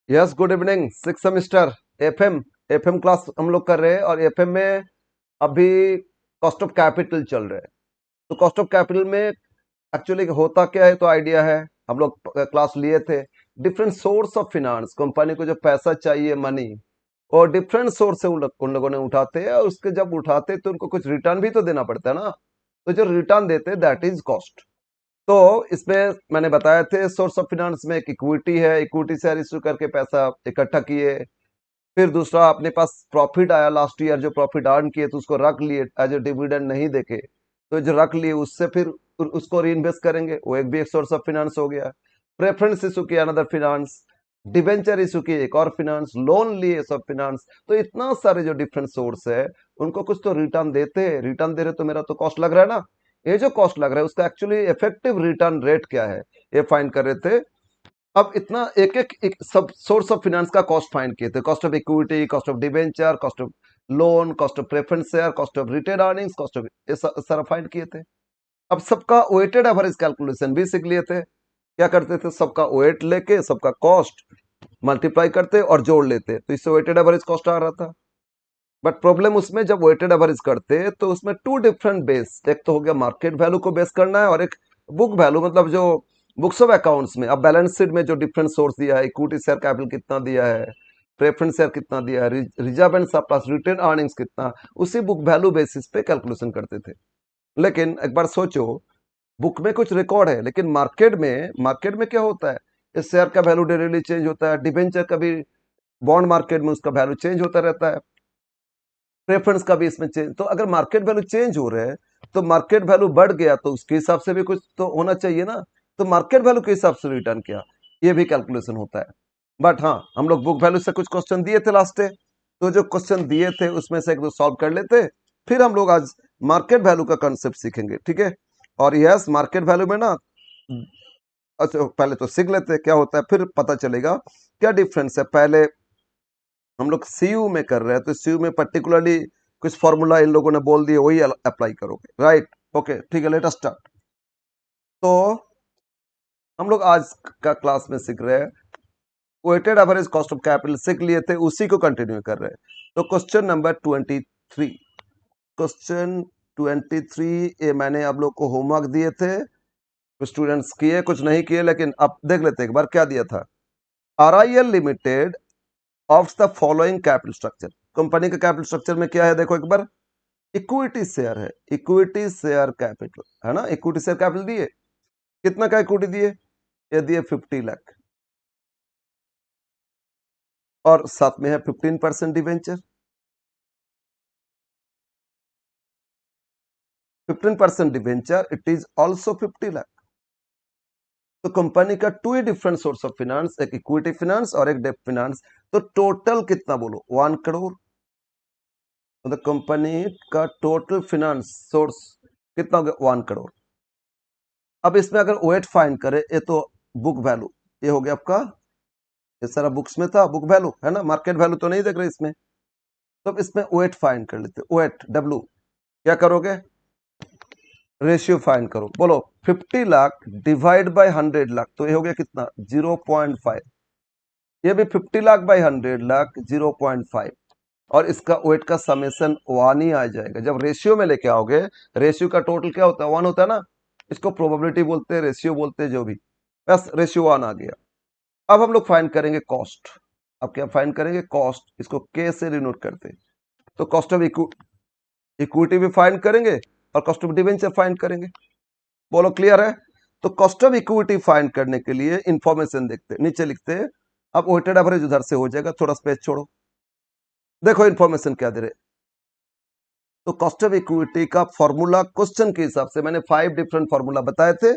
Yes, good evening. Six semester FM FM class हम लोग कर रहे हैं और एफएम में अभी कॉस्ट ऑफ कैपिटल चल रहा है। तो कॉस्ट ऑफ कैपिटल में एक्चुअली होता क्या है तो आइडिया है, हम लोग क्लास लिए थे। Different source of finance, company को जो पैसा चाहिए मनी, और डिफरेंट सोर्स से उन लोगों ने उठाते हैं, और उसके जब उठाते तो उनको कुछ रिटर्न भी तो देना पड़ता है ना। तो जो रिटर्न देते हैं दैट इज कॉस्ट। तो इसमें मैंने बताया थे सोर्स ऑफ फिनांस में एक इक्विटी है, इक्विटी शेयर इश्यू करके पैसा इकट्ठा किए। फिर दूसरा अपने पास प्रॉफिट आया लास्ट ईयर, जो प्रॉफिट अर्न किए तो उसको रख लिए एज ए डिविडेंड नहीं देके, तो जो रख लिए उससे फिर उसको री इन्वेस्ट करेंगे, वो एक भी एक सोर्स ऑफ फिनांस हो गया। प्रेफरेंस इशू किया अनदर फिनांस, डिबेंचर इशू किए एक और फिनांस, लोन लिए सब फिनांस। तो इतना सारे जो डिफरेंट सोर्स है उनको कुछ तो रिटर्न देते हैं। रिटर्न दे रहे तो मेरा तो कॉस्ट लग रहा है ना। ये जो कॉस्ट लग रहा है उसका एक्चुअली इफेक्टिव रिटर्न रेट क्या है ये फाइंड कर रहे थे। अब इतना एक सब सोर्स ऑफ फिनेंस का कॉस्ट फाइंड किए थे, cost of equity, cost of debenture, cost of loan, cost of preference share, cost of retain earnings, cost of ये सारा फाइंड किए थे। अब सबका वेटेड एवरेज कैलकुलेशन भी सीख लिए थे। क्या करते थे, सबका वेट लेके सबका कॉस्ट मल्टीप्लाई करते और जोड़ लेते, तो इससे वेटेड एवरेज कॉस्ट आ रहा था। बट प्रॉब्लम उसमें जब वेटेड एवरेज करते तो उसमें टू डिफरेंट बेस, एक तो हो गया मार्केट वैल्यू को बेस करना है, और एक बुक वैल्यू, मतलब जो बुक्स ऑफ अकाउंट्स में अब बैलेंस शीट में जो डिफरेंट सोर्स दिया है, इक्विटी शेयर कैपिटल कितना दिया है, प्रेफरेंस शेयर कितना दिया है, reserve and surplus, retain earnings कितना, उसी बुक वैल्यू बेसिस पे कैलकुलेशन करते थे। लेकिन एक बार सोचो, बुक में कुछ रिकॉर्ड है, लेकिन मार्केट में क्या होता है, इस शेयर का वैल्यू डेली चेंज होता है, डिबेंचर का भी बॉन्ड मार्केट में उसका वैल्यू चेंज होता रहता है, प्रेफरेंस का भी इसमें चेंज। तो अगर मार्केट वैल्यू चेंज हो रहे हैं तो मार्केट वैल्यू बढ़ गया तो उसके हिसाब से भी कुछ तो होना चाहिए ना। तो मार्केट वैल्यू के हिसाब से रिटर्न किया, ये भी कैलकुलेशन होता है। बट हाँ, हम लोग बुक वैल्यू से कुछ क्वेश्चन दिए थे लास्ट डे, तो जो क्वेश्चन दिए थे उसमें से एक दो सॉल्व कर लेते, फिर हम लोग आज मार्केट वैल्यू का कंसेप्ट सीखेंगे, ठीक है। और यस, मार्केट वैल्यू में ना, अच्छा पहले तो सीख लेते हैं क्या होता है, फिर पता चलेगा क्या डिफरेंस है। पहले हम लोग सीयू में कर रहे हैं, तो सीयू में पर्टिकुलरली कुछ फॉर्मूला इन लोगों ने बोल दिए, वही अप्लाई करोगे, राइट। ओके, ठीक है, लेट अस स्टार्ट। तो हम लोग आज का क्लास में सीख रहे हैं weighted average cost of capital, सीख लिए थे, उसी को कंटिन्यू कर रहे हैं। तो क्वेश्चन नंबर 23, क्वेश्चन 23, ये मैंने आप लोग को होमवर्क दिए थे, कुछ स्टूडेंट्स किए कुछ नहीं किए, लेकिन अब देख लेते हैं एक बार क्या दिया था। RIL limited of the following capital structure, company का कैपिटल स्ट्रक्चर में क्या है देखो एक बार। इक्विटी शेयर है, इक्विटी शेयर कैपिटल है ना, इक्विटी शेयर कैपिटल दिए, कितना का इक्विटी दिए, ये दिए 50 लाख, और साथ में है 15% debenture, 15% debenture, it is also 50 lakh. तो कंपनी का टू ही डिफरेंट सोर्स ऑफ फिनांस, एक इक्विटी फिनांस और एक डेब्ट फिनांस। तो टोटल कितना बोलो, 1 करोड़। तो कंपनी का टोटल फिनांस सोर्स कितना हो गया, 1 करोड़। अब इसमें अगर वेट फाइंड करे, ये तो बुक वैल्यू, ये हो गया आपका, ये सारा बुक्स में था बुक वैल्यू है ना, मार्केट वैल्यू तो नहीं देख रहे इसमें। तो अब इसमें वेट फाइंड कर लेते, वेट डब्ल्यू, क्या करोगे, रेशियो फाइंड करो, बोलो 50 लाख डिवाइड बाय 100 लाख, तो ये हो गया कितना, 0.5। ये भी 50 लाख बाय 100 लाख, 0.5। और इसका वेट का समेसन 1 ही आ जाएगा जब रेशियो में लेके आओगे। रेशियो का टोटल क्या होता है, 1 होता है ना। इसको प्रोबेबिलिटी बोलते हैं, रेशियो बोलते हैं, जो भी, बस रेशियो 1 आ गया। अब हम लोग फाइंड करेंगे कॉस्ट। अब क्या फाइंड करेंगे, कॉस्ट, इसको के से डिनोट करते हैं। तो कॉस्ट ऑफ इक्विटी भी फाइंड करेंगे और कॉस्ट ऑफ डिवेंचर फाइंड करेंगे। बोलो क्लियर है। तो कॉस्ट ऑफ इक्विटी फाइंड करने के लिए इंफॉर्मेशन देखते हैं, नीचे लिखते हैं। अब वेटेड एवरेज उधर से हो जाएगा, थोड़ा स्पेस छोड़ो, देखो इंफॉर्मेशन क्या दे रहे। तो कॉस्ट ऑफ इक्विटी का फॉर्मूला क्वेश्चन के हिसाब से मैंने 5 डिफरेंट फॉर्मूला बताए थे।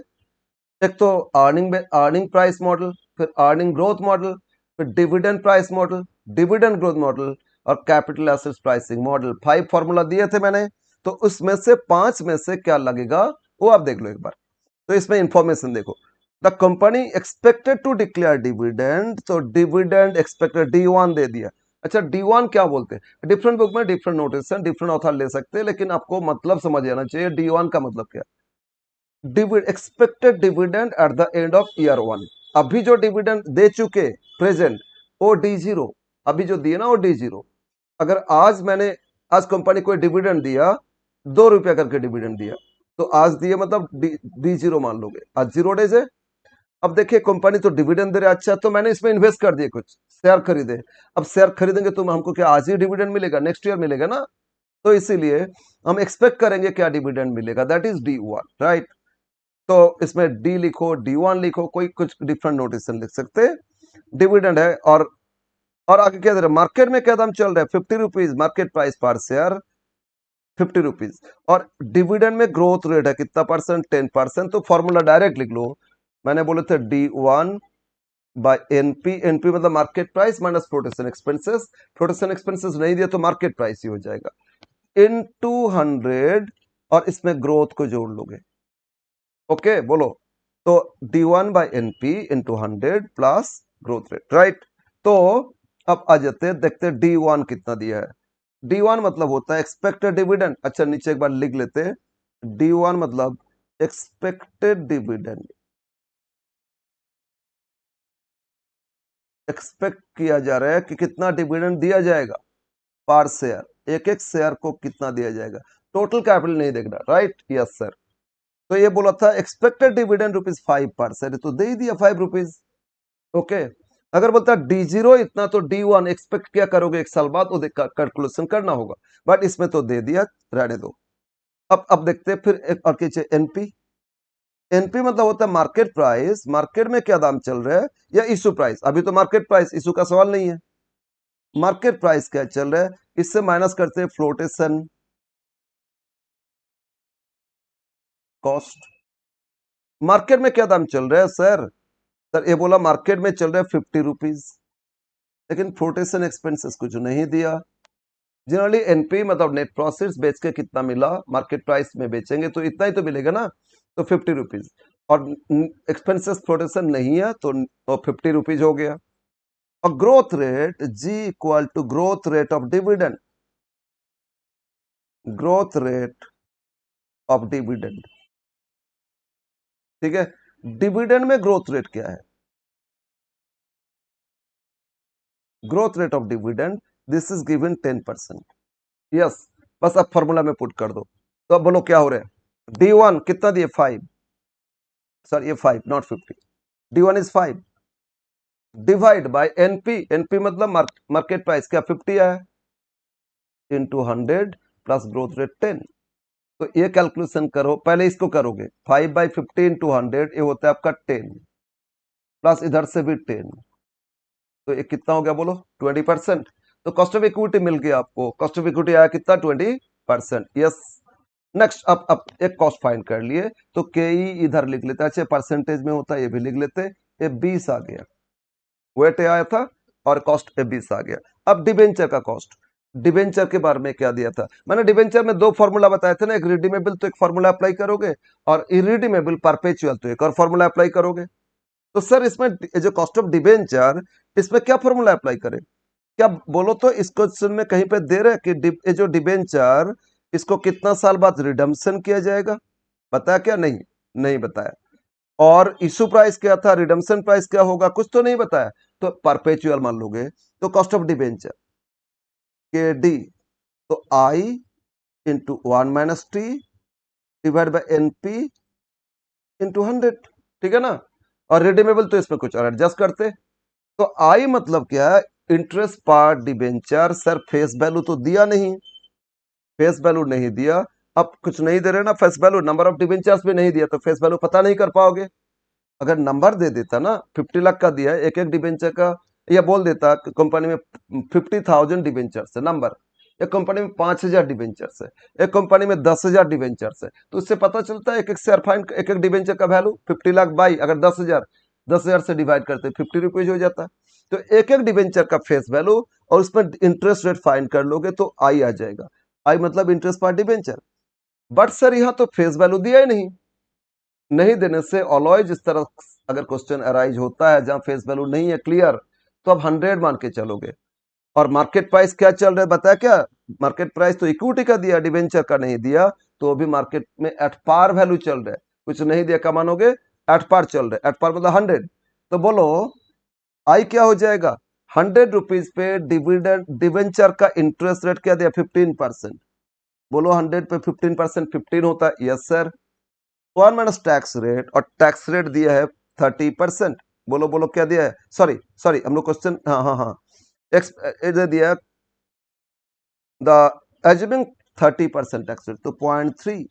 एक तो अर्निंग प्राइस मॉडल, फिर अर्निंग ग्रोथ मॉडल, फिर dividend price model, dividend growth model, और capital assets pricing model. 5 formula दिए थे मैंने। तो उसमें से 5 में से क्या लगेगा वो आप देख लो एक बार। तो इसमें इंफॉर्मेशन देखो, the company expected to declare dividend, तो डिविडेंड एक्सपेक्टेड D1 दे दिया। अच्छा, D1 क्या बोलते हैं, डिफरेंट बुक में डिफरेंट नोटेशन, डिफरेंट ऑथर ले सकते हैं, लेकिन आपको मतलब समझ आना चाहिए D1 का मतलब क्या। Expected dividend at the end of year 1, अभी जो डिविडेंड दे चुके प्रेजेंट, ओ D0 अभी जो दिए ना वो D0। अगर आज कंपनी को डिविडेंड दिया, 2 रुपया करके डिविडेंड दिया, तो आज दिए मतलब D0 मान लोगे, आज 0 डेज है। अब देखिए कंपनी तो डिविडेंड दे रहा है, अच्छा तो मैंने इसमें इन्वेस्ट कर दिए, कुछ शेयर खरीदे। अब शेयर खरीदेंगे तो हमको क्या आज ही डिविडेंड मिलेगा? नेक्स्ट ईयर मिलेगा ना। तो इसीलिए हम एक्सपेक्ट करेंगे क्या डिविडेंड मिलेगा, दैट इज D1, राइट। तो इसमें डी लिखो, D1 लिखो, कोई कुछ डिफरेंट नोटेशन लिख सकते। डिविडेंड है और आगे क्या दे रहे, मार्केट में क्या दाम चल रहा है, 50 रुपीज मार्केट प्राइस पर शेयर, 50 रुपीज। और डिविडेंड में ग्रोथ रेट है कितना परसेंट, 10%। तो फॉर्मूला डायरेक्ट लिख लो, मैंने बोले थे D1 बाय एनपी। एनपी मतलब market price minus flotation expenses. Flotation expenses नहीं दिया तो मार्केट प्राइस ही हो जाएगा, इन 200, और इसमें ग्रोथ को जोड़ लोगे। ओके बोलो, तो D1 by NP into 100 plus growth rate, right. तो अब आ जाते हैं, देखते हैं D1 कितना दिया है। D1 मतलब होता है एक्सपेक्टेड डिविडेंड। अच्छा नीचे एक बार लिख लेते हैं, D1 मतलब एक्सपेक्टेड डिविडेंड। एक्सपेक्ट किया जा रहा है कि कितना डिविडेंड दिया जाएगा पर शेयर, एक एक शेयर को कितना दिया जाएगा, टोटल कैपिटल नहीं देखना, राइट। Yes sir. तो ये बोला था एक्सपेक्टेड डिविडेंड ₹5 पर शेयर, तो दे ही दिया ₹5। ओके। अगर बोलता D0 इतना, तो D1 एक्सपेक्ट क्या करोगे एक साल बाद, वो कैलकुलेशन करना होगा, बट इसमें तो दे दिया, रहने दो। अब देखते हैं फिर एक और एनपी। एनपी मतलब होता है मार्केट प्राइस, मार्केट में क्या दाम चल रहा है, या इशू प्राइस। अभी तो मार्केट प्राइस, इशू का सवाल नहीं है, मार्केट प्राइस क्या चल रहा है, इससे माइनस करते हैं फ्लोटेशन कॉस्ट। मार्केट में क्या दाम चल रहा है सर, सर ये बोला मार्केट में चल रहा है 50 रुपीज, लेकिन फ्लोटेशन एक्सपेंसेस कुछ नहीं दिया। जनरली एनपी मतलब नेट प्रॉफिट्स, बेच के कितना मिला, मार्केट प्राइस में बेचेंगे तो इतना ही तो मिलेगा ना, तो 50 रुपीज। और एक्सपेंसेस फ्लोटेशन नहीं है तो 50 रुपीज हो गया। और growth rate G equal to growth rate of dividend, growth rate of dividend, ठीक है। डिविडेंड में ग्रोथ रेट क्या है, growth rate of dividend, this is given 10%। Yes, बस अब फॉर्मूला में पुट कर दो। तो अब बोलो क्या हो रहा है, D1 कितना दिए 5, सर ये 5 not 50, D1 is 5 divide by NP. NP मतलब मार्केट प्राइस क्या 50 है, इंटू 100 प्लस ग्रोथ रेट 10। तो ये कैलकुलेशन करो, पहले इसको करोगे, 5/50 इंटू 100, ये होता है आपका 10, प्लस इधर से भी 10, तो ये कितना हो गया बोलो, 20%। तो कॉस्ट ऑफ इक्विटी मिल गया आपको, कॉस्ट ऑफ इक्विटी आया कितना, 20%। यस। नेक्स्ट, अब एक कॉस्ट फाइंड कर लिए, तो के इधर लिख लेते हैं, अच्छा परसेंटेज में होता है ये भी लिख लेते, ये 20 आ गया, वेट आया था, और कॉस्ट 20 आ गया। अब डिबेंचर का कॉस्ट, डिबेंचर के बारे में क्या दिया था, मैंने डिबेंचर में 2 फॉर्मूला बताए थे ना, एक रिडीमेबल तो एक फॉर्मूला अप्लाई करोगे, और इरिडीमेबल परपेचुअल तो एक और फॉर्मूला अप्लाई करोगे। तो सर इसमें जो कॉस्ट ऑफ डिबेंचर, इसमें क्या फॉर्मूला अप्लाई करें, क्या बोलो तो इस क्वेश्चन में कहीं पे दे रहे कि ये जो डिबेंचर, इसको कितना साल बाद रिडम्पशन किया जाएगा, बताया क्या, नहीं नहीं बताया। और इशू प्राइस क्या था, रिडम्पशन प्राइस क्या होगा, कुछ तो नहीं बताया। तो परपेचुअल मान लोगे, तो cost of debenture K D, तो I into 1 - T divide by NP into 100, ठीक है ना। और रिडीमेबल तो इसमें कुछ और एडजस्ट करते। तो आई मतलब क्या है, इंटरेस्ट पर डिबेंचर। सर फेस वैल्यू तो दिया नहीं, फेस वैल्यू नहीं दिया, अब कुछ नहीं दे रहे ना face value, number of debentures भी नहीं दिया, तो फेस वैल्यू पता नहीं कर पाओगे। अगर नंबर दे देता ना, 50 लाख का दिया है एक एक डिबेंचर का, या बोल देता कंपनी में 50,000 डिबेंचर्स है नंबर, एक कंपनी में 5,000 डिबेंचर्स है, एक कंपनी में 10,000 डिबेंचर्स है, तो उससे पता चलता है एक एक शेयर फाइंड, एक एक डिबेंचर का वैल्यू 50 लाख बाई अगर 10,000 से डिवाइड करते 50 रुपीज हो जाता है। तो एक एक डिबेंचर का फेस वैल्यू, और उसमें इंटरेस्ट रेट फाइंड कर लोगे तो आई आ जाएगा, आई मतलब इंटरेस्ट पर डिबेंचर। बट सर यहाँ तो फेस वैल्यू दिया ही नहीं, नहीं देने से अलॉय जिस तरह अगर क्वेश्चन अराइज होता है जहां फेस वैल्यू नहीं है क्लियर, तो अब 100 मान के चलोगे। और मार्केट प्राइस क्या चल रहा है बताया क्या, मार्केट प्राइस तो इक्विटी का दिया, डिबेंचर का नहीं दिया, तो अभी मार्केट में एट पार वैल्यू चल रहा है, कुछ नहीं दिया, क्या मानोगे, एट पार चल रहा है, एट पार मतलब 100। तो बोलो आई क्या हो जाएगा, 100 रुपीज पे डिविडेंड डिवेंचर का इंटरेस्ट रेट क्या दिया 15%। बोलो 100 पे 15% 15 होता है, yes sir. One minus tax rate, और टैक्स रेट दिया है 30%। बोलो बोलो क्या दिया है, सॉरी सॉरी हम लोग क्वेश्चन, हाँ हाँ हाँ, इधर दिया द एज्यूमिंग 30% टैक्स रेट, तो 0.3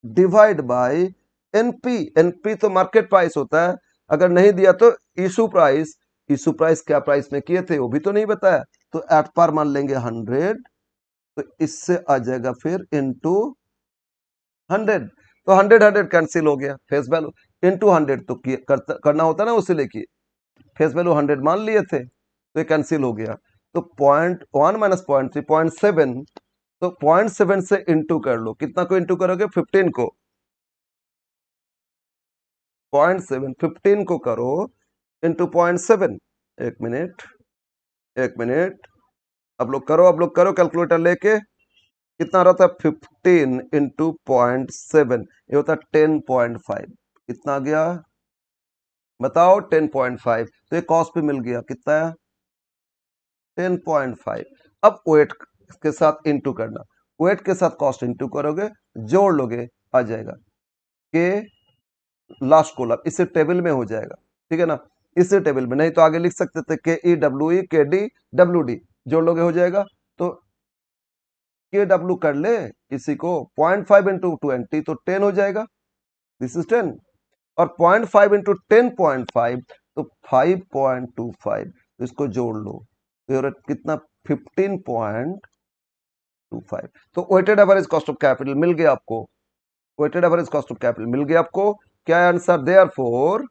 डिवाइड बाय एनपी। एनपी तो मार्केट प्राइस होता है, अगर नहीं दिया तो इशू प्राइस। इशू प्राइस क्या प्राइस में किए थे वो भी तो नहीं बताया, तो एट पार मान लेंगे 100, तो इससे आ जाएगा फिर इनटू 100, तो 100 कैंसिल हो गया, फेस वैल्यू इनटू 100 तो करना होता ना उसे लेके, फेस वैल्यू 100 मान लिए थे तो ये कैंसिल हो गया। तो 0.1 माइनस 0.3 0.7, तो 0.7 से इंटू कर लो, कितना को इंटू करोगे 15 को, 0.7 15 को करो इंटू 0.7। एक मिनट एक मिनट, अब लोग करो कैलकुलेटर लेके, कितना रहता है 15 इंटू 0.7, ये होता है 10.5। कितना आ गया बताओ 10.5, तो ये कॉस्ट पे मिल गया कितना है 10.5। अब वेट के साथ इंटू करना, वेट के साथ कॉस्ट इंटू करोगे, जोड़ लोगे, आ जाएगा के लास्ट कॉलम, इसे टेबल में हो जाएगा, ठीक है ना, इसे टेबल में, नहीं तो आगे लिख सकते थे के ई डब्ल्यू ई के डी डब्ल्यू डी, जोड़ लोगे हो जाएगा। तो के डब्ल्यू कर ले इसी को, 0.5 इंटू 20 तो 10 हो जाएगा, दिस इज 10, और 0.5 इंटू 10.5 तो 5.25, तो इसको जोड़ लो, तो कितना 15.25, तो weighted average cost of capital मिल गया आपको, weighted average cost of capital मिल गया आपको। क्या है आंसर, देयरफॉर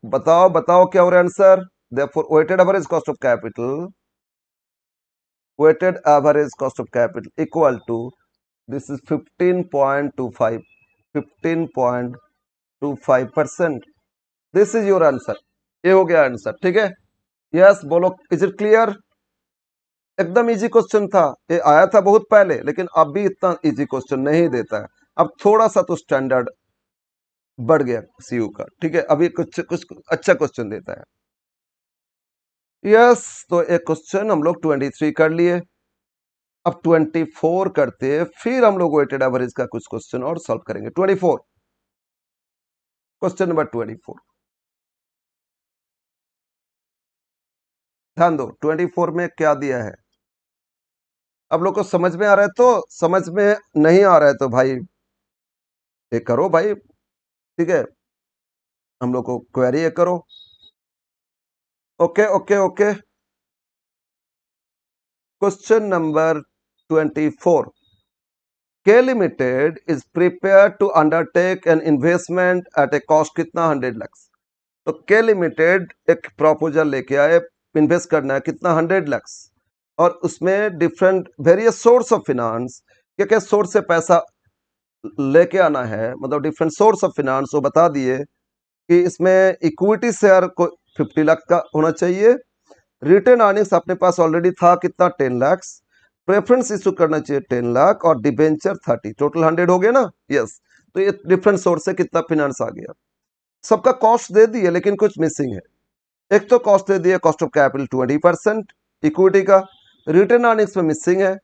बताओ बताओ क्या हो रहा है answer, therefore weighted average cost of capital, weighted average cost of capital equal to, this is 15.25, 15.25%, this is your answer, ये हो गया आंसर, ठीक है। यस बोलो, इज इट क्लियर, एकदम इजी क्वेश्चन था, ये आया था बहुत पहले, लेकिन अब भी इतना इजी क्वेश्चन नहीं देता है, अब थोड़ा सा तो स्टैंडर्ड बढ़ गया सीयू का, ठीक है, अभी कुछ कुछ अच्छा क्वेश्चन देता है। यस तो एक क्वेश्चन हम लोग 23 कर लिए, अब 24 करते हैं, फिर हम लोग वेटेड एवरेज का कुछ क्वेश्चन और सॉल्व करेंगे। 24, क्वेश्चन नंबर 24, ध्यान दो 24 में क्या दिया है, अब लोग को समझ में आ रहा है तो समझ में, नहीं आ रहा है तो भाई ये करो भाई, ठीक है, हम लोग को क्वेरी ये करो, okay okay okay. Question number 24, K limited is prepare to undertake an investment at a cost कितना 100 लाख, तो के लिमिटेड एक प्रपोजल लेके आए, इन्वेस्ट करना है कितना 100 लाख, और उसमें different various source of finance, क्या क्या सोर्स से पैसा लेके आना है, मतलब डिफरेंट सोर्स ऑफ फिनांस वो बता दिए कि इसमें इक्विटी शेयर को 50 लाख का होना चाहिए, रिटर्न अर्निंग्स अपने पास ऑलरेडी था कितना 10 लाख, प्रेफरेंस इशू करना चाहिए 10 लाख, और डिबेंचर 30, टोटल 100 हो गया ना, यस। तो ये डिफरेंट सोर्स से कितना फिनांस आ गया, सबका कॉस्ट दे दिए लेकिन कुछ मिसिंग है, एक तो कॉस्ट दे दिया कॉस्ट ऑफ कैपिटल 20% इक्विटी का, रिटर्न अर्निंग्स में मिसिंग है,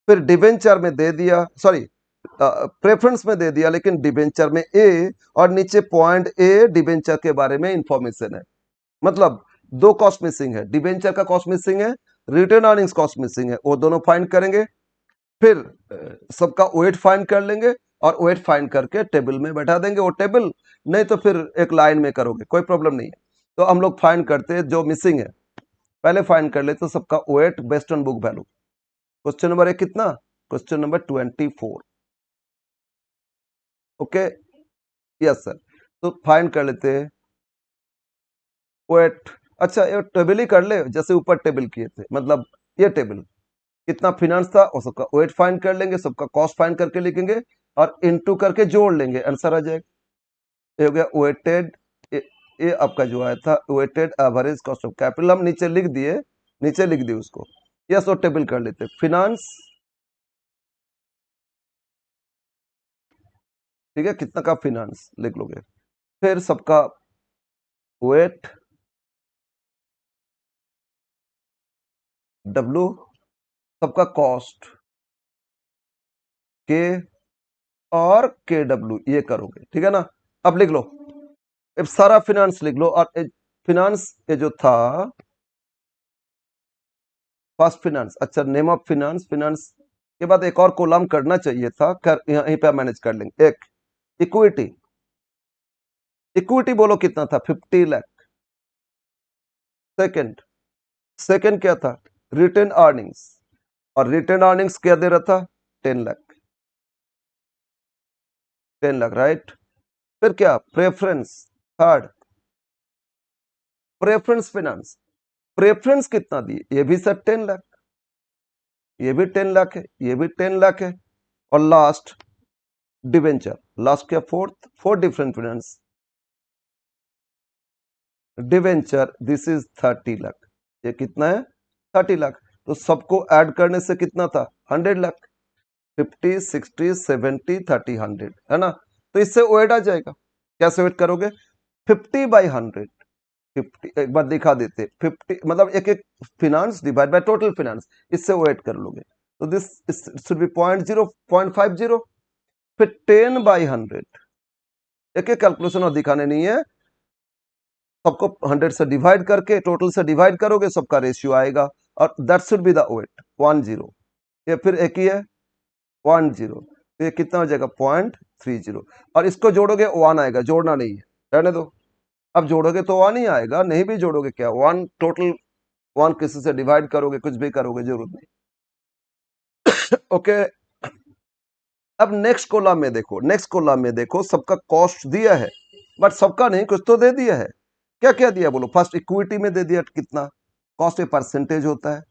फिर डिबेंचर में दे दिया, सॉरी प्रेफरेंस में दे दिया लेकिन डिबेंचर में ए, और नीचे पॉइंट ए डिबेंचर के बारे में इंफॉर्मेशन है, मतलब दो कॉस्ट मिसिंग है, डिबेंचर का कॉस्ट मिसिंग है, रिटर्न अर्निंग्स कॉस्ट मिसिंग है, वो दोनों फाइंड करेंगे, फिर सबका वेट फाइंड कर लेंगे, और वेट फाइंड करके टेबल में बैठा देंगे, वो टेबल नहीं तो फिर एक लाइन में करोगे, कोई प्रॉब्लम नहीं है। तो हम लोग फाइंड करते हैं जो मिसिंग है, पहले फाइंड कर लेते तो सबका weight based on book value. Question number एक कितना, question number 24, okay, yes sir, तो फाइंड कर लेते हैं वेट, अच्छा ये टेबल ही कर ले जैसे ऊपर टेबल किए थे, मतलब ये टेबल कितना फिनांस था और सबका वेट फाइंड कर लेंगे, सबका कॉस्ट फाइंड करके लिखेंगे, और इनटू करके जोड़ लेंगे, आंसर आ जाएगा, ये हो गया वेटेड, ये आपका जो आया था weighted average cost of capital, हम नीचे लिख दिए, नीचे लिख दिए उसको, यस और टेबल कर लेते, फिनांस, ठीक है, कितना का फिनांस लिख लोगे, फिर सबका वेट, डब्लू सबका कॉस्ट के और के डब्लू ये करोगे, ठीक है ना। अब लिख लो, अब सारा फिनांस लिख लो। और फिनांस ये जो था फर्स्ट फिनांस, अच्छा नेम ऑफ फिनांस, फिनांस के बाद एक और कॉलम करना चाहिए था, कर यहीं पे मैनेज कर लेंगे। एक इक्विटी, इक्विटी बोलो कितना था, 50 लाख। सेकंड, सेकंड क्या था, रिटेन अर्निंग्स, और रिटेन अर्निंग्स क्या दे रहा था, 10 लाख, 10 लाख राइट। फिर क्या, preference, third preference finance, preference कितना दिए, ये भी सर 10 लाख, ये भी 10 लाख है, ये भी 10 लाख है। और लास्ट डिवेंचर, लास्ट क्या, fourth, fourth different finance debenture, this is 30 lakh. ये कितना है, 30 लाख। तो सबको ऐड करने से कितना था, 100 लाख। 50, 60, 70, 30, 100 है ना। तो इससे वेट आ जाएगा, कैसे वेट करोगे, 50/100, 50 एक बार दिखा देते, 50 मतलब एक एक finance divide by total finance, इससे वेट कर लोगे। तो दिस शुड बी 0.0, 0.50। फिर 10/100, एक एक कैलकुलेशन और दिखाने नहीं है, सबको 100 से डिवाइड करके, टोटल से डिवाइड करोगे, सबका रेशियो आएगा, और that should be the weight 10। ये फिर एक ही है 10, तो ये कितना हो जाएगा 0.30, और इसको जोड़ोगे 1 आएगा, जोड़ना नहीं है, रहने दो। अब जोड़ोगे तो 1 ही आएगा, नहीं भी जोड़ोगे क्या 1, टोटल 1 किसी से डिवाइड करोगे, कुछ भी करोगे, जरूरत नहीं। ओके, अब नेक्स्ट कॉलम में देखो, नेक्स्ट कॉलम में देखो, सबका कॉस्ट दिया है, बट सबका नहीं, कुछ तो दे दिया है। क्या क्या दिया बोलो, फर्स्ट इक्विटी में दे दिया कितना, कॉस्ट ए परसेंटेज होता है,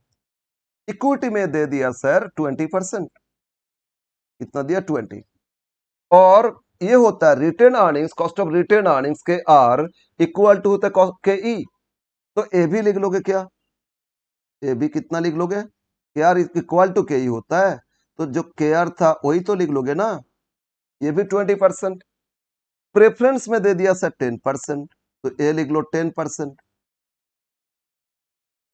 इक्विटी में दे दिया सर 20%, कितना दिया 20। और ये होता है retain earnings, cost of retain earnings K R equal to होता है के ई। तो ए भी लिख लोगे क्या, ए भी कितना लिख लोगे, के आर इक्वल टू के ई होता है, तो जो के आर था वही तो लिख लोगे ना, ये भी 20%। प्रेफरेंस में दे दिया सर 10%, तो ए लिख लो 10%।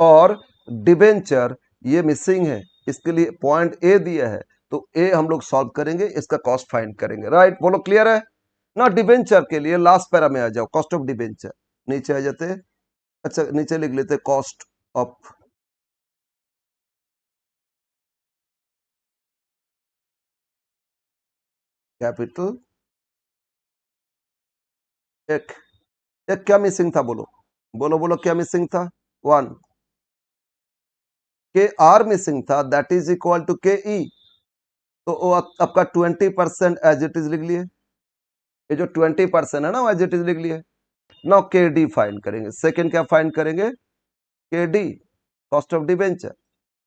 और डिबेंचर ये मिसिंग है, इसके लिए पॉइंट ए दिया है, तो ए हम लोग सॉल्व करेंगे, इसका कॉस्ट फाइंड करेंगे, राइट बोलो, क्लियर है ना। डिबेंचर के लिए लास्ट पैरा में आ जाओ, कॉस्ट ऑफ डिबेंचर, नीचे आ जाते, अच्छा नीचे लिख लेते कॉस्ट ऑफ कैपिटल। एक, एक क्या मिसिंग था बोलो, बोलो बोलो क्या मिसिंग था, 1, के आर मिसिंग था, that is equal to K ई। तो वो आपका 20% एज इट इज लिख लिए, ये जो 20% है ना एज इट इज लिख लिए। नाउ के डी फाइंड करेंगे, सेकेंड क्या फाइंड करेंगे, के डी, कॉस्ट ऑफ डिबेंचर।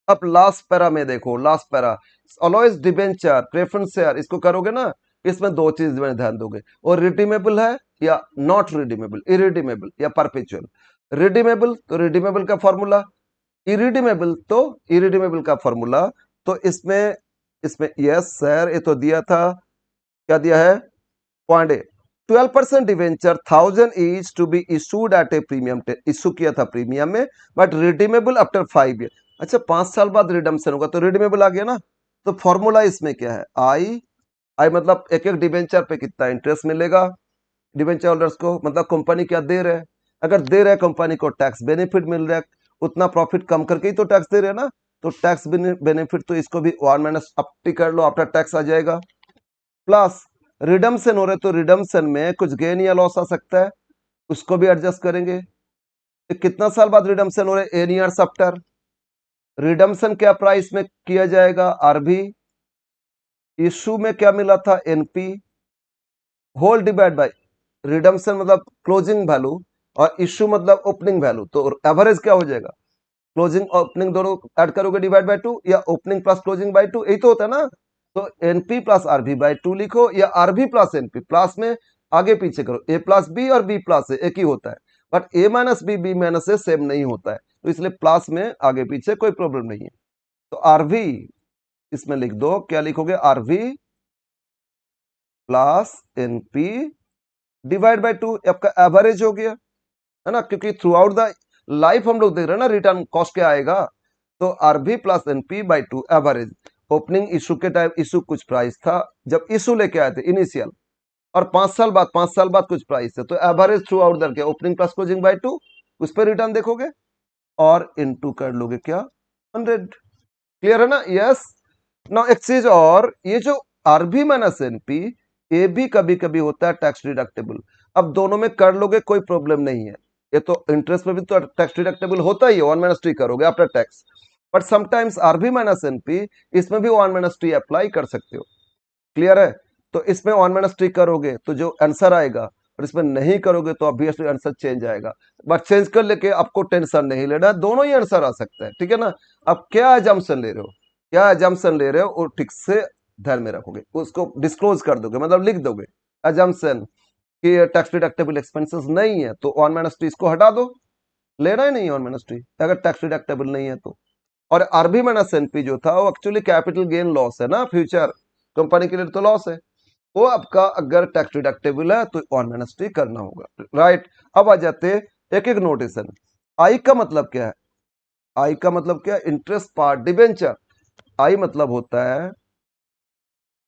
अब लास्ट पैरा में देखो, last para, always debenture preference share, इसको करोगे ना, इसमें दो चीज में ध्यान दोगे, और रिडीमेबल है या नॉट रिडीमेबल, इरिडीमेबल या परपेचुअल। रिडीमेबल तो रिडीमेबल का फॉर्मूला, इरिडीमेबल तो इरिडीमेबल का फॉर्मूला। तो इसमें, इसमें यस सर ये तो दिया था, क्या दिया है, 12% debenture 1000 is to be issued at a premium, issue किया था प्रीमियम में, बट रिडीमेबल आफ्टर 5 ईयर। अच्छा 5 साल बाद रिडम्पशन होगा, तो रिडीमेबल आ गया ना। तो फॉर्मूला इसमें क्या है, आई, आई मतलब एक एक डिवेंचर पे कितना इंटरेस्ट मिलेगा डिवेंचर होल्डर्स को, मतलब कंपनी क्या दे रहे हैं, अगर दे रहे हैं कंपनी को टैक्स बेनिफिट मिल रहा है, उतना प्रॉफिट कम करके ही तो टैक्स दे रहे हैं ना, तो टैक्स बेनिफिट, तो इसको भी 1 माइनस अपटी कर लो, आफ्टर टैक्स आ जाएगा। प्लस रिडम्पशन हो रहे, तो रिडम्पशन में कुछ गेन या लॉस आ सकता है, उसको भी एडजस्ट करेंगे। तो कितना साल बाद रिडम्पशन हो रहे, एन ईयर्स आफ्टर। रिडम्पशन क्या प्राइस में किया जाएगा, आरबी। इशू में क्या मिला था, NP, whole divide by redemption मतलब क्लोजिंग वैल्यू, और इशू मतलब ओपनिंग वैल्यू, तो एवरेज क्या हो जाएगा, क्लोजिंग ओपनिंग दोनों ऐड करोगे डिवाइड बाय 2, या ओपनिंग प्लस क्लोजिंग बाय 2, यही तो होता है ना। तो एनपी प्लस आरबी बाय 2 लिखो, या आरबी प्लस एनपी, प्लस में आगे पीछे करो, ए प्लस बी और बी प्लस ए एक ही होता है, but A minus B minus A same नहीं होता है, तो इसलिए प्लस में आगे पीछे कोई प्रॉब्लम नहीं है। तो आरवी इसमें लिख दो, क्या लिखोगे, RV plus NP divide by 2, आपका एवरेज हो गया है ना, क्योंकि थ्रू आउट द लाइफ हम लोग देख रहे हैं ना रिटर्न कॉस्ट क्या आएगा, तो RB plus NP by 2 average. Opening issue के टाइम इशू कुछ प्राइस था जब इशू लेके आए थे इनिशियल, और 5 साल बाद कुछ प्राइस है, तो एवरेज थ्रू आउट दर क्या, ओपनिंग प्लस क्लोजिंग बाई 2, उस पर रिटर्न देखोगे और इनटू कर लोगे क्या 100। क्लियर है ना? यस। नाउ एक चीज और, ये जो आरबी माइनस एनपी, ये भी कभी कभी होता है टैक्स डिडक्टेबल। अब दोनों में कर लोगे कोई प्रॉब्लम नहीं है, ये तो इंटरेस्ट में भी तो टैक्स डिडक्टेबल होता ही है, 1 माइनस टी करोगे after tax. But sometimes RB minus NP, इसमें भी 1 माइनस टी अप्लाई कर सकते हो। क्लियर है? तो इसमें 1 माइनस टी करोगे तो जो आंसर आएगा, और इसमें नहीं करोगे तो ऑब्वियसली आंसर चेंज आएगा। बट चेंज कर लेके आपको टेंशन नहीं लेना, दोनों ही आंसर आ सकता है, ठीक है ना? अब क्या एजम्पशन ले रहे हो, क्या एजम्पशन ले रहे हो, वो ठीक से ध्यान में रखोगे, उसको डिस्क्लोज कर दोगे, मतलब लिख दोगे एजम्पशन कि टैक्स डिडक्टेबल एक्सपेंसेस नहीं है, तो 1 माइनस टी इसको हटा दो, लेना ही नहीं है 1 माइनस टी अगर टैक्स डिडक्टेबल नहीं है तो। और आरबी माइनस एनपी जो था वो एक्चुअली कैपिटल गेन लॉस है ना, फ्यूचर कंपनी के लिए तो लॉस है, वो आपका अगर टैक्स डिडक्टेबल है तो 1 माइनस टी करना होगा, राइट? अब आ जाते एक एक नोटेशन। आई का मतलब क्या है? आई का मतलब क्या है? इंटरेस्ट पार डिबेंचर। आई मतलब होता है,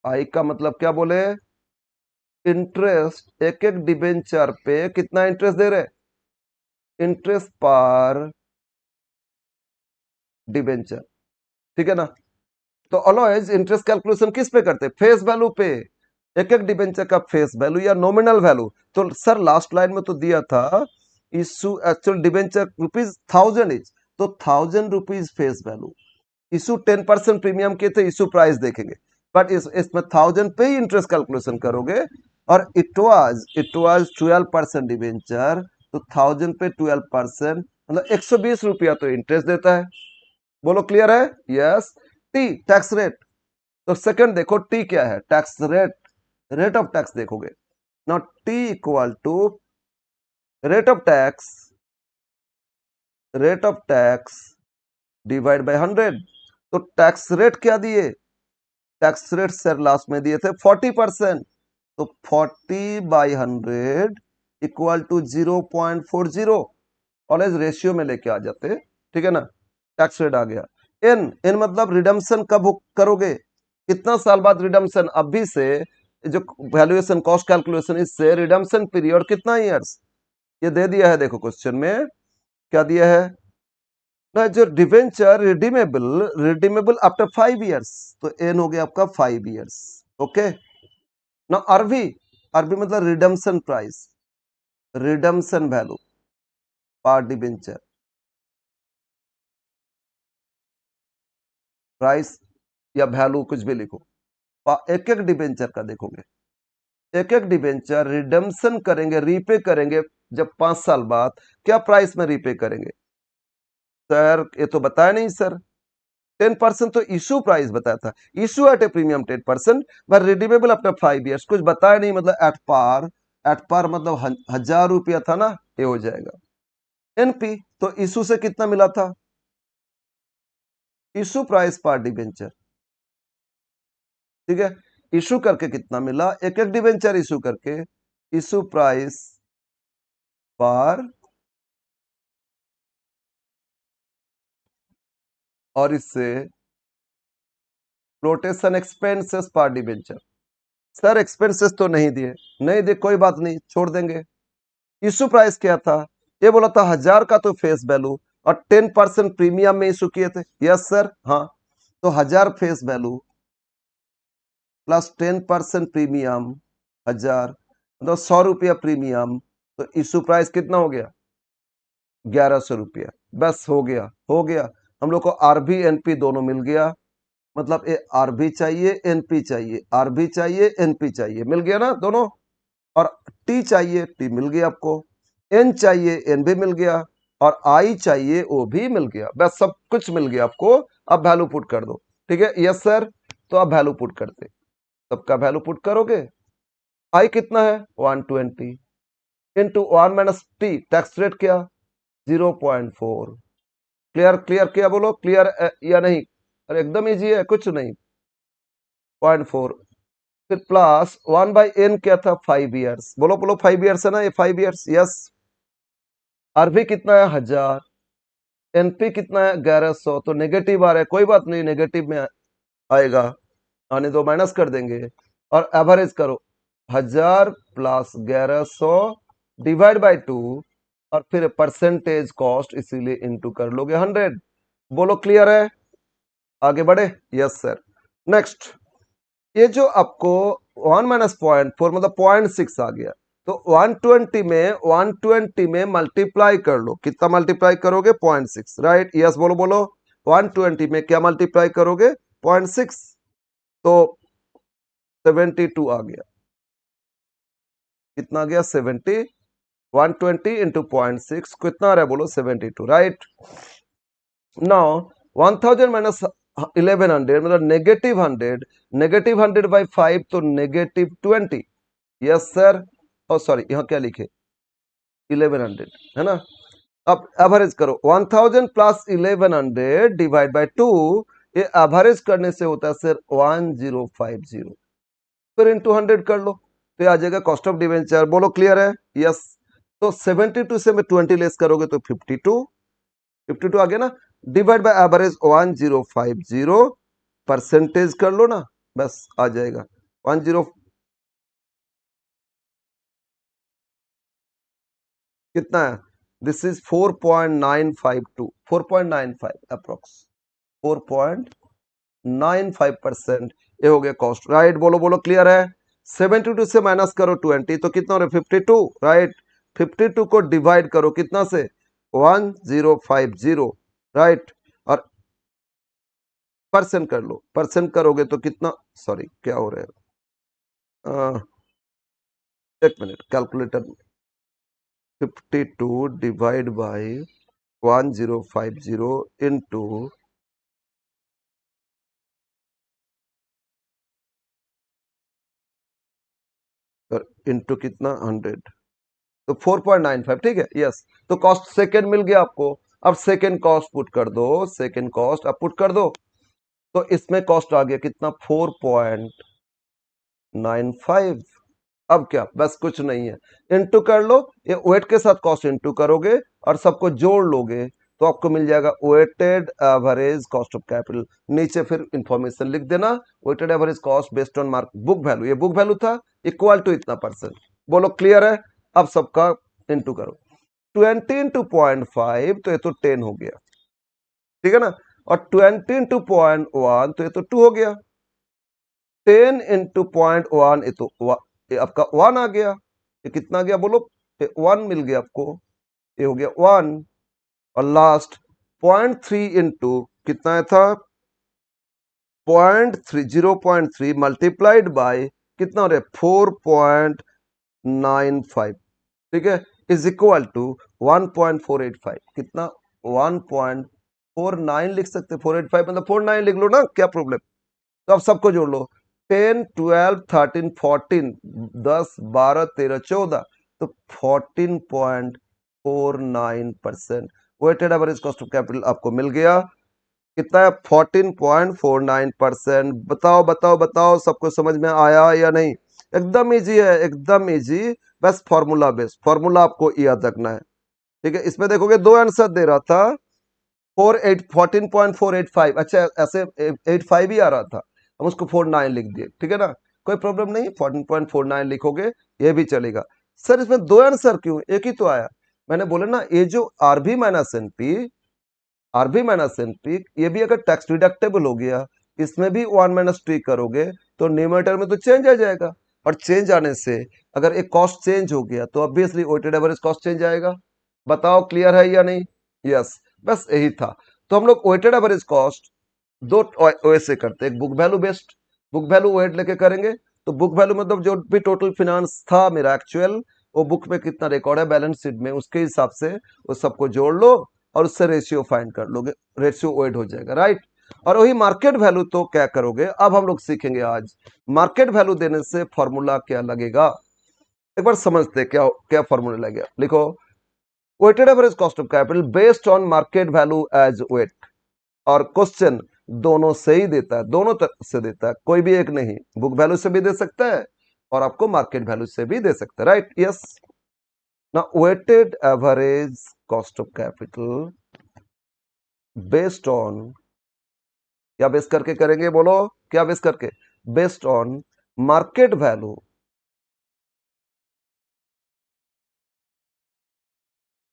आई का मतलब क्या बोले? इंटरेस्ट, एक एक डिबेंचर पे कितना इंटरेस्ट दे रहे? इंटरेस्ट पर डिबेंचर, ठीक है ना? तो ऑलवेज इंटरेस्ट कैलकुलेशन किस पे करते हैं? फेस वैल्यू पे, एक एक डिबेंचर का फेस वैल्यू या नॉमिनल वैल्यू। तो सर लास्ट लाइन में तो दिया था इशू एक्चुअल डिबेंचर ₹1000 इज, तो ₹1000 फेस वैल्यू। इशू 10% प्रीमियम के थे, इशू प्राइस देखेंगे, बट इसमें 1000 पे ही इंटरेस्ट कैलकुलेशन करोगे, और इट वाज 12% डिबेंचर, तो 1000 पे 12% मतलब ₹120 तो इंटरेस्ट देता है। बोलो क्लियर है? यस। टी टैक्स रेट, तो सेकंड देखो टी क्या है, tax rate, rate of tax देखोगे ना, T equal to rate of tax divide by 100। तो टैक्स रेट क्या दिए? टैक्स रेट सर लास्ट में दिए थे 40%, तो 40/100 इक्वल टू 0.40, ऑलवेज रेशियो में लेके आ जाते, ठीक है ना? टैक्स रेट आ गया। एन, एन मतलब रिडम्पशन कब करोगे, कितना साल बाद रिडम्पशन? अभी से जो वैल्यूएशन कॉस्ट कैलकुलेशन, इससे रिडम्पशन पीरियड कितना ईयर्स, ये दे दिया है, देखो क्वेश्चन में क्या दिया है ना, जो debenture redeemable, redeemable after 5 years, तो एन हो गया आपका 5 इयर्स। ओके ना? आरवी, आरवी मतलब रिडम्पशन प्राइस, रिडम्पशन वैल्यू पर डिवेंचर, प्राइस या वैल्यू कुछ भी लिखो, एक एक डिवेंचर का देखोगे, एक एक डिवेंचर रिडम्पशन करेंगे, रीपे करेंगे जब 5 साल बाद, क्या प्राइस में रीपे करेंगे? सर ये तो बताया नहीं सर, 10% तो इशू प्राइस बताया था, issue at a premium 10%, but redeemable after 5 years कुछ बताया नहीं, मतलब एट पार मतलब ₹1000 था ना, ये हो जाएगा। एनपी, तो इशू से कितना मिला था? इशू प्राइस पर डिबेंचर, ठीक है? इशू करके कितना मिला, एक एक डिबेंचर इशू करके, इशू प्राइस पर, और इससे फ्लोटेशन एक्सपेंसेस पर डिबेंचर। सर एक्सपेंसेस तो नहीं दिए, नहीं दिए कोई बात नहीं, छोड़ देंगे। इशू प्राइस क्या था? ये बोला था 1000 का तो फेस वैल्यू, और 10% प्रीमियम में इशू किए थे, यस सर, हाँ। तो 1000 फेस वैल्यू प्लस 10% प्रीमियम, 1000 मतलब ₹100 प्रीमियम, तो इशू प्राइस कितना हो गया? ₹1100। बस हो गया, हो गया। हम लोग को आरबी एनपी दोनों मिल गया, मतलब ये आरबी चाहिए, एनपी चाहिए, आरबी चाहिए, एनपी चाहिए, मिल गया ना दोनों। और टी चाहिए, टी मिल गया आपको, एन चाहिए, एन भी मिल गया, और आई चाहिए, ओ भी मिल गया, बस सब कुछ मिल गया आपको। अब वैल्यू पुट कर दो, ठीक है? Yes sir. तो आप वैल्यू पुट करते, सबका वैल्यू पुट करोगे, आई कितना है 120 इंटू 1 - टी, टैक्स रेट क्या 0.4। क्लियर? क्लियर क्या बोलो, क्लियर या नहीं? अरे एकदम इजी है, कुछ नहीं, 0.4, फिर प्लस 1/n क्या था 5 इयर्स, बोलो बोलो 5 इयर्स है ना, ये 5 इयर्स, यस। आरबी कितना है 1000, एनपी कितना है 1100, तो नेगेटिव आ रहा है, कोई बात नहीं, नेगेटिव में आएगा, आने दो, माइनस कर देंगे। और एवरेज करो 1000 प्लस 1100 डिवाइड बाय 2, और फिर परसेंटेज कॉस्ट, इसीलिए इंटू कर लोगे 100। बोलो क्लियर है, आगे बढ़े? Yes sir. नेक्स्ट, ये जो आपको 1 माइनस 0.4 मतलब 0.6 आ गया, तो 120 में मल्टीप्लाई कर लो। कितना मल्टीप्लाई करोगे? 0.6, राइट? यस बोलो बोलो। 120 में क्या मल्टीप्लाई करोगे? 0.6, तो 72 आ गया। कितना आ गया? 70। 120 इंटू 0.6 कितना आ रहा है? बोलो 72, राइट? नाउ 1000 माइनस 1100 मतलब नेगेटिव 100, नेगेटिव 100 बाई 5 तो नेगेटिव 20। Yes sir. और सॉरी, यहाँ क्या लिखे? 1100 है ना। अब एवरेज करो 1000 प्लस 1100 डिवाइड बाय 2, ये एवरेज करने से होता है सर 1050, फिर इंटू 100 कर लो, तो ये आ जाएगा कॉस्ट ऑफ डिवेंचर। बोलो क्लियर है? यस। तो 72 से मैं 20 लेस करोगे तो 52, 52 आ गया ना। डिवाइड बाय एवरेज 1050, परसेंटेज कर लो ना, बस आ जाएगा 10। कितना है? This is 4.952, 4.95 approx, 4.95%। ये हो गया कॉस्ट, राइट? बोलो बोलो क्लियर है? 72 से माइनस करो 20, तो कितना हो रहा है? 52, राइट? 52 को डिवाइड करो कितना से? 1050, राइट? और परसेंट कर लो, परसेंट करोगे तो कितना? सॉरी, क्या हो रहा है? एक मिनट, कैलकुलेटर में 52 डिवाइड बाई 1050 इंटू, इंटू कितना? 100, तो 4.95, ठीक है? यस। तो कॉस्ट सेकेंड मिल गया आपको। अब सेकेंड कॉस्ट पुट कर दो, सेकेंड कॉस्ट अब पुट कर दो, तो इसमें कॉस्ट आ गया कितना? 4.95। अब क्या? बस कुछ नहीं है, इंटू कर लो, ये वेट के साथ कॉस्ट इंटू करोगे और सबको जोड़ लोगे, तो आपको मिल जाएगा weighted average cost of capital. नीचे फिर इंफॉर्मेशन लिख देना, weighted average cost based on mark book value, ये बुक वैल्यू था, इक्वल टू इतना परसेंट। बोलो क्लियर है? अब सबका इंटू करो, 20 इंटू 0.5 तो ये तो 10 हो गया, ठीक है ना। और 20 इंटू 0.1 तो ये तो 2 हो गया। 10 इंटू 0.1 ये तो ये आपका 1 आ गया। ये कितना गया? बोलो, 1 मिल गया आपको, ये हो गया 1। और लास्ट 0.3 इंटू कितना था? 0.3, 0.3 मल्टीप्लाइड बाय कितना हो रहा है? 4.95, ठीक है, इज इक्वल टू 1.485। कितना? 1.49 लिख सकते, 485 मतलब 49 लिख लो ना, क्या प्रॉब्लम? तो अब सबको जोड़ लो, 10 12 13 14, 10 12 13 14, तो 14.49% weighted average cost of capital आपको मिल गया। कितना है? 14.49%। बताओ बताओ बताओ, सबको समझ में आया या नहीं? एकदम इजी है, एकदम इजी। बस फॉर्मूला बेस्ड, फॉर्मूला आपको याद रखना है, ठीक है? इसमें देखोगे दो आंसर दे रहा था, 14.485, अच्छा ऐसे 85 ही आ रहा था, हम उसको 49 लिख दिए, ठीक है ना, कोई प्रॉब्लम नहीं, 14.49 लिखोगे ये भी चलेगा। सर इसमें दो आंसर क्यों, एक ही तो आया? मैंने बोला ना, ये जो RB minus NP, RB minus NP, ये भी अगर टैक्स डिडक्टेबल हो गया, इसमें भी 1 माइनस टी करोगे तो न्यूमरेटर में तो चेंज आ जाएगा, और चेंज आने से अगर एक कॉस्ट चेंज हो गया तो obviously weighted average cost change आएगा। बताओ क्लियर है या नहीं? यस, बस यही था। तो हम लोग वेटेड एवरेज कॉस्ट दो वे से करते हैं, एक book value based, book value weight लेके करेंगे, तो बुक वैल्यू मतलब जो भी टोटल फिनांस था मेरा एक्चुअल, वो बुक में कितना रिकॉर्ड है बैलेंस शीट में, उसके हिसाब से उस सबको जोड़ लो और उससे रेशियो फाइंड कर लोगे, रेशियो वेट हो जाएगा, राइट? और वही मार्केट वैल्यू तो क्या करोगे, अब हम लोग सीखेंगे आज मार्केट वैल्यू देने से फॉर्मूला क्या लगेगा। एक बार समझते क्या क्या फॉर्मूला लगेगा। लिखो, weighted average cost of capital based on market value as weight. और क्वेश्चन दोनों से ही देता है, दोनों तरफ से देता है, कोई भी एक नहीं, बुक वैल्यू से भी दे सकता है और आपको मार्केट वैल्यू से भी दे सकता है, राइट? यस। ना weighted average cost of capital based on, क्या बेस करके करेंगे, बोलो क्या बेस करके, based on market value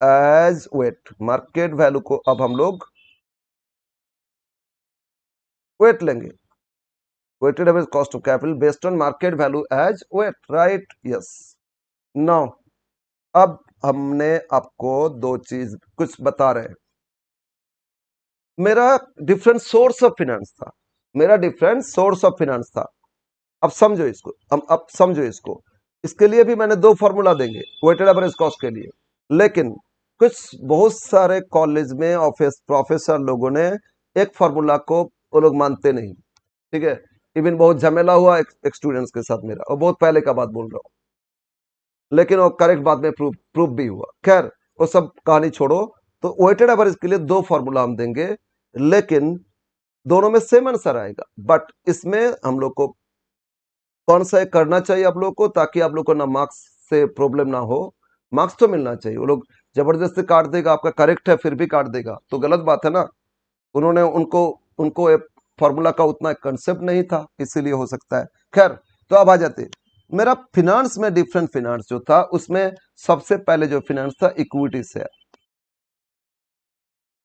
as weight. Market value को अब हम लोग वेट लेंगे, weighted average cost of capital based on market value as weight, right, yes. Now अब हमने आपको दो चीज कुछ बता रहे हैं। मेरा डिफरेंट सोर्स ऑफ फिनेंस था, मेरा डिफरेंट सोर्स ऑफ फिनेंस था। अब समझो इसको, अब समझो इसको। इसके लिए भी मैंने दो फॉर्मूला देंगे वेटेड एवरेज कॉस्ट के लिए, लेकिन कुछ बहुत सारे कॉलेज में ऑफिस प्रोफेसर लोगों ने एक फॉर्मूला को वो लोग मानते नहीं, ठीक है। इवन बहुत झमेला हुआ एक स्टूडेंट्स के साथ मेरा, और बहुत पहले का बात बोल रहा हूँ, लेकिन वो करेक्ट बाद में प्रूफ भी हुआ। खैर वो सब कहानी छोड़ो। तो वेटेड एवरेज के लिए दो फॉर्मूला हम देंगे, लेकिन दोनों में सेम आंसर आएगा, बट इसमें हम लोग को कौन सा करना चाहिए आप लोग को, ताकि आप लोग को ना मार्क्स से प्रॉब्लम ना हो। मार्क्स तो मिलना चाहिए, वो लोग जबरदस्ती काट देगा, आपका करेक्ट है फिर भी काट देगा तो गलत बात है ना। उन्होंने उनको उनको फॉर्मूला का उतना कंसेप्ट नहीं था, इसीलिए हो सकता है। खैर, तो अब आ जाते, मेरा फिनांस में डिफरेंट फिनांस जो था उसमें सबसे पहले जो फिनांस था इक्विटी शेयर,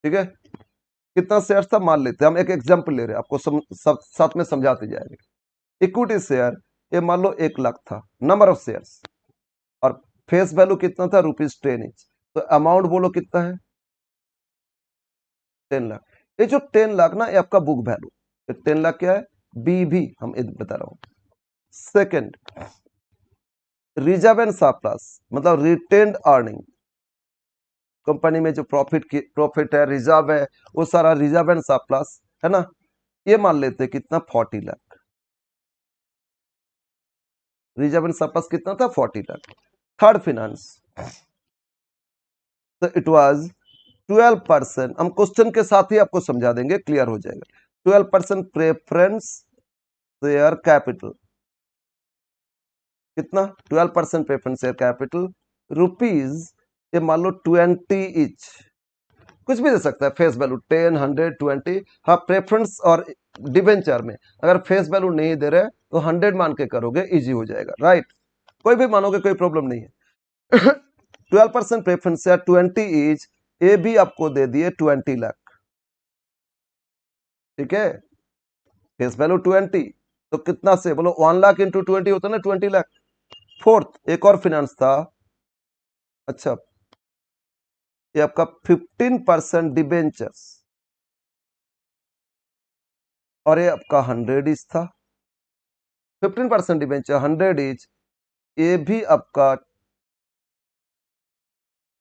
ठीक है। कितना शेयर था मान लेते हैं, हम एक एग्जांपल ले रहे हैं, आपको साथ में समझाते जाएंगे। इक्विटी शेयर ये मान लो 1 लाख था नंबर ऑफ शेयर्स, और फेस वैल्यू कितना था ₹10 तो अमाउंट बोलो कितना है 10 लाख। ये जो 10 लाख ना ये आपका बुक वैल्यू, 10 लाख क्या है बीवी, हम बता रहा हूं। सेकंड, रिजर्व एंड सरप्लस मतलब रिटेन्ड अर्निंग, कंपनी में जो प्रॉफिट है रिजर्व है वो सारा रिजर्व एंड सरप्लस है ना, ये मान लेते हैं कितना 40 लाख। रिजर्व एंड सरप्लस कितना था 40 लाख। थर्ड फिनांस, तो इट वाज 12%, हम क्वेश्चन के साथ ही आपको समझा देंगे, क्लियर हो जाएगा। 12% प्रेफरेंस शेयर कैपिटल, कितना 12% प्रेफरेंस शेयर कैपिटल रुपीज, ये मान लो 20 इच, कुछ भी दे सकता है फेस वैल्यू 10 100 20। हाँ प्रेफरेंस और डिवेंचर में अगर फेस वैल्यू नहीं दे रहे तो 100 मान के करोगे, इजी हो जाएगा, राइट। कोई भी मानोगे कोई प्रॉब्लम नहीं है। 12% प्रेफरेंस शेयर 20 इच, ये भी आपको दे दिए 20 लाख, ठीक है। फेस वैल्यू 20 तो कितना से बोलो 1 लाख इंटू 20 होता है ना 20 लाख। फोर्थ एक और फिनेंस था, अच्छा ये आपका 15% डिबेंचर्स, और ये आपका 100 इच था। 15% डिबेंचर 100 इच, ये भी आपका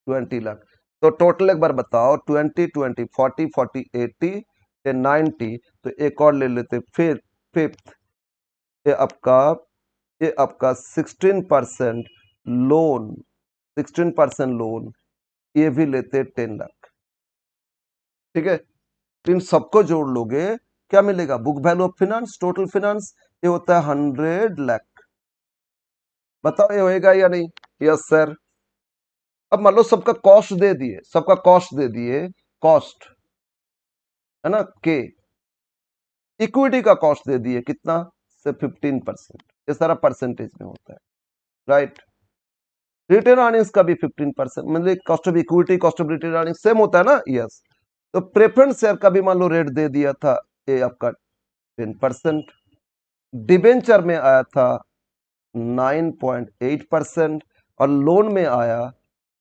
20 लाख। तो टोटल एक बार बताओ 20 20 40 40 80 90, तो एक और ले लेते फिर फिफ्थ, ये आपका ये आपका 16% लोन, 16% लोन, ये भी लेते 10 लाख, ठीक है। तो इन सबको जोड़ लोगे क्या मिलेगा, book value of finance total finance, ये होता है 100 लाख। बताओ ये होएगा या नहीं, यस सर। अब मान लो सबका कॉस्ट दे दिए, सबका कॉस्ट दे दिए, कॉस्ट है ना के, इक्विटी का कॉस्ट दे दिए कितना से 15%, ये सारा परसेंटेज में होता है, राइट। रिटेन अर्निंग्स का भी 15%, मतलब cost of equity cost of retain earnings same होता है ना, यस। तो प्रेफरेंस शेयर का भी मान लो रेट दे दिया था, ये आपका 10%। डिबेंचर में आया था 9.8%, और लोन में आया